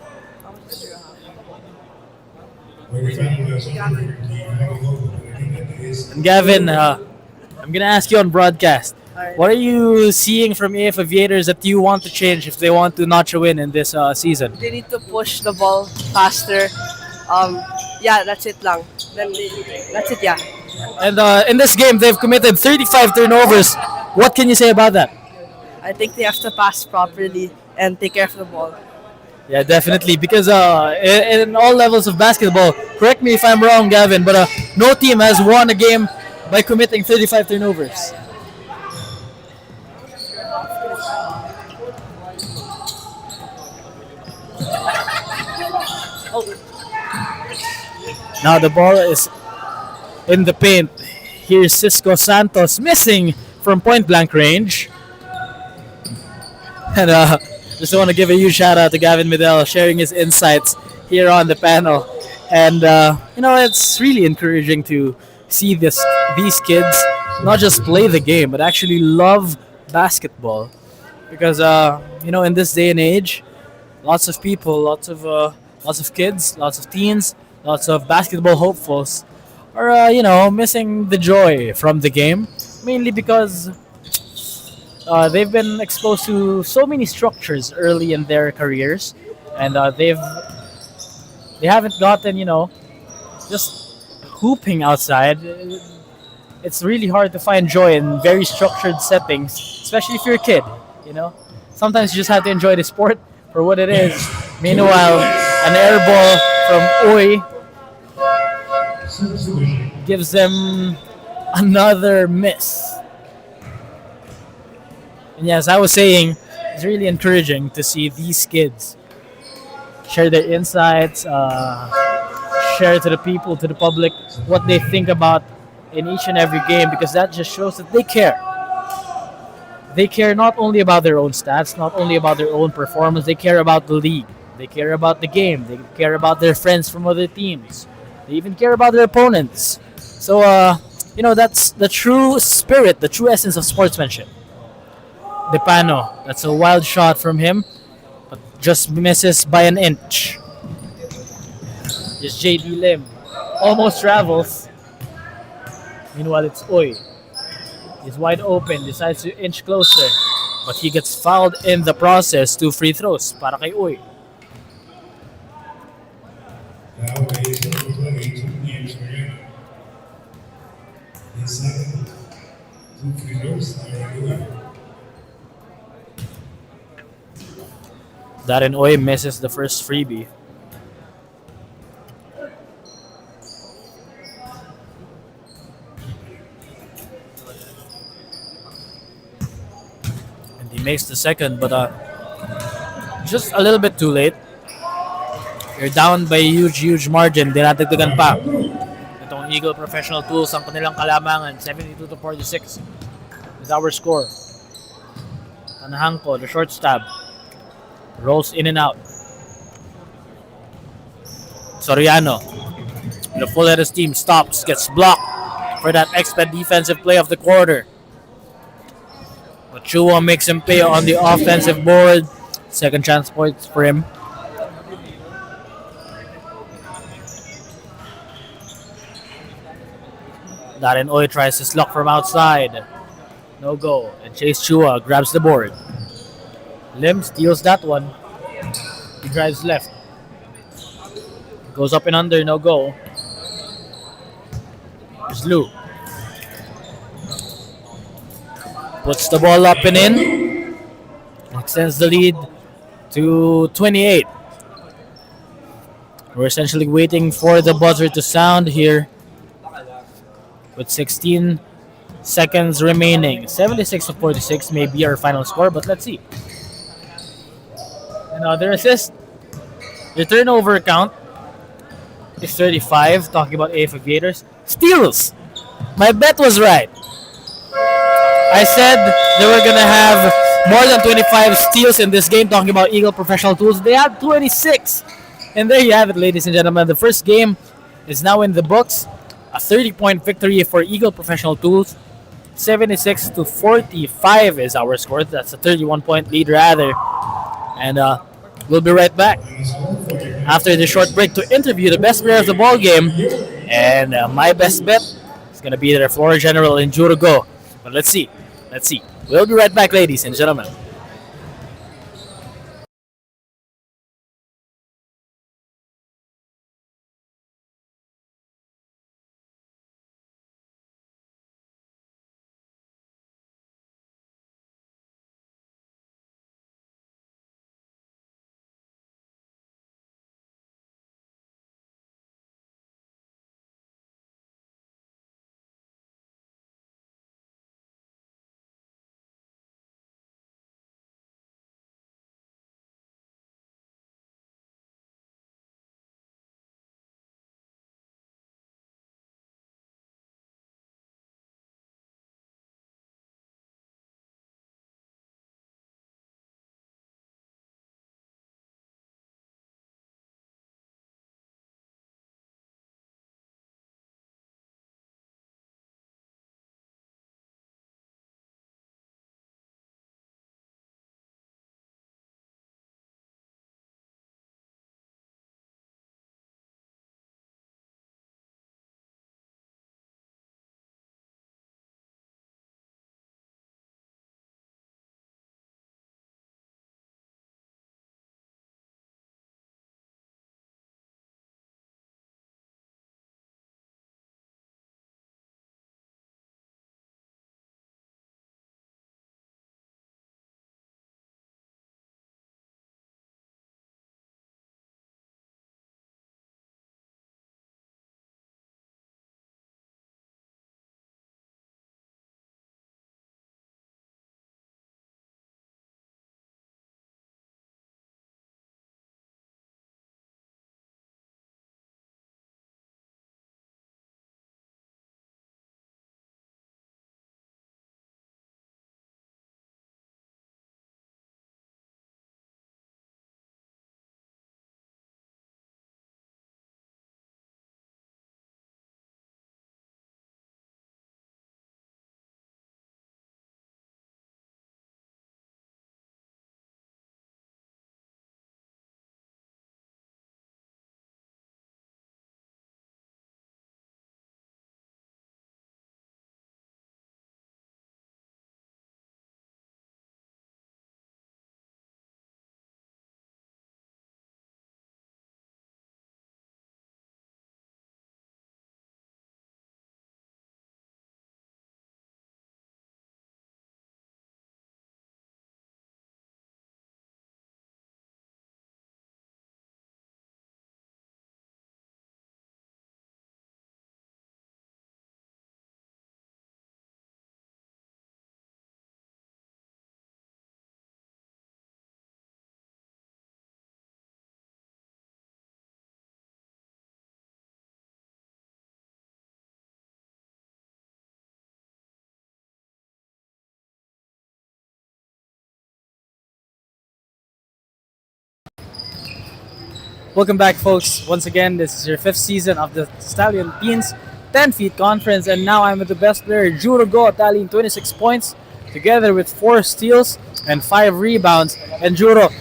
And Gavin, I'm gonna ask you on broadcast. Alright. What are you seeing from AF Aviators that you want to change if they want to notch a win in this season? They need to push the ball faster. Yeah, that's it lang. That's it, yeah. And in this game, they've committed 35 turnovers. What can you say about that? I think they have to pass properly and take care of the ball. Yeah, definitely. Because in all levels of basketball, correct me if I'm wrong, Gavin, but no team has won a game by committing 35 turnovers. Now the ball is in the paint. Here's Cisco Santos missing from point blank range. And just want to give a huge shout out to Gavin Midell sharing his insights here on the panel. And it's really encouraging to see these kids not just play the game but actually love basketball. because in this day and age, lots of people, lots of kids, lots of teens, lots of basketball hopefuls are missing the joy from the game, mainly because they've been exposed to so many structures early in their careers, and they haven't gotten just hooping outside. It's really hard to find joy in very structured settings, especially if you're a kid. You know, sometimes you just have to enjoy the sport for what it is. Meanwhile, an air ball from Oi Substitution. gives them another miss. And yes, I was saying, it's really encouraging to see these kids share their insights, share to the people, to the public, what they think about in each and every game, because that just shows that they care. They care not only about their own stats, not only about their own performance, they care about the league. They care about the game. They care about their friends from other teams. They even care about their opponents. So, that's the true spirit, the true essence of sportsmanship. Depano, that's a wild shot from him, but just misses by an inch. Just JD Lim almost travels. Meanwhile, it's Oi. He's wide open, decides to inch closer, but he gets fouled in the process. Two free throws para kay Oi. Now raised up to 22 games again. In second, two free throws are underway. Darren Oi misses the first freebie. And he makes the second, but just a little bit too late. You're down by a huge, huge margin. Dinadagdagan pa. Itong Eagle Professional Tools, ang kanilang kalamangan, 72 to 46 is our score. Tanahangko, the short stab, rolls in and out. Soriano, the full head of steam, stops, gets blocked for that expert defensive play of the quarter. But Chua makes him pay on the offensive board. Second chance points for him. Darren Oi tries his luck from outside. No go. And Chase Chua grabs the board. Lim steals that one. He drives left. Goes up and under, no go. There's Lou. Puts the ball up and in. Extends the lead to 28. We're essentially waiting for the buzzer to sound here. With 16 seconds remaining. 76 to 46 may be our final score, but let's see. Another assist. The turnover count is 35. Talking about AF Aviators. Steals! My bet was right. I said they were going to have more than 25 steals in this game. Talking about Eagle Professional Tools. They had 26. And there you have it, ladies and gentlemen. The first game is now in the books. A 30-point victory for Eagle Professional Tools. 76 to 45 is our score. That's a 31-point lead, rather. And we'll be right back after the short break to interview the best player of the ball game. And my best bet is going to be their floor general in Jurugo. But let's see. We'll be right back, ladies and gentlemen. Welcome back, folks. Once again, this is your fifth season of the Stallion Teens 10 feet conference, and now I'm with the best player, Juro Go, tallying 26 points, together with 4 steals and 5 rebounds. And Juro,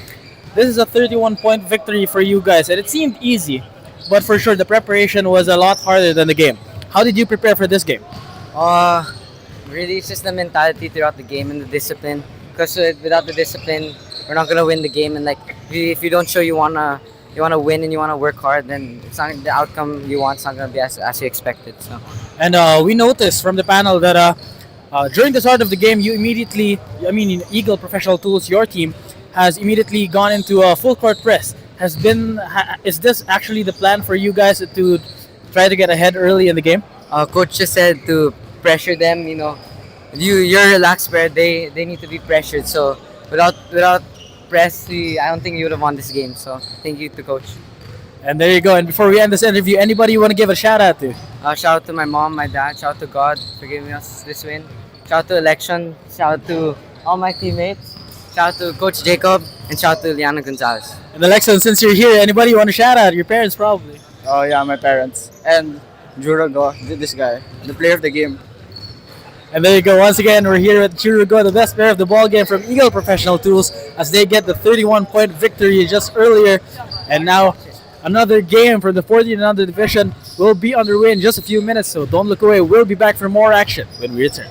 this is a 31-point victory for you guys, and it seemed easy, but for sure the preparation was a lot harder than the game. How did you prepare for this game? Uh, Really, it's just the mentality throughout the game and the discipline. Because without the discipline, we're not gonna win the game. And like, if you don't show you wanna win and you wanna work hard, then it's not the outcome you want. It's not gonna be as you expected. So And we noticed from the panel that during the start of the game, you immediately, in Eagle Professional Tools, your team has immediately gone into a full court press. Is this actually the plan for you guys to try to get ahead early in the game? coach just said to pressure them. You're a relaxed player. They need to be pressured. So without press, I don't think you would have won this game. So thank you to coach. And there you go. And before we end this interview, anybody you want to give a shout out to? Shout out to my mom, my dad. Shout out to God for giving us this win. Shout out to Election. Shout out to all my teammates. Shout out to Coach Jacob. And shout out to Liana Gonzalez. And Alexa, since you're here, anybody you want to shout out? Your parents probably. Oh yeah, my parents. And Jurago, this guy, the player of the game. And there you go. Once again, we're here with Chirugo, the best player of the ball game from Eagle Professional Tools, as they get the 31-point victory just earlier. And now another game for the 40 and under division will be underway in just a few minutes, so don't look away. We'll be back for more action when we return.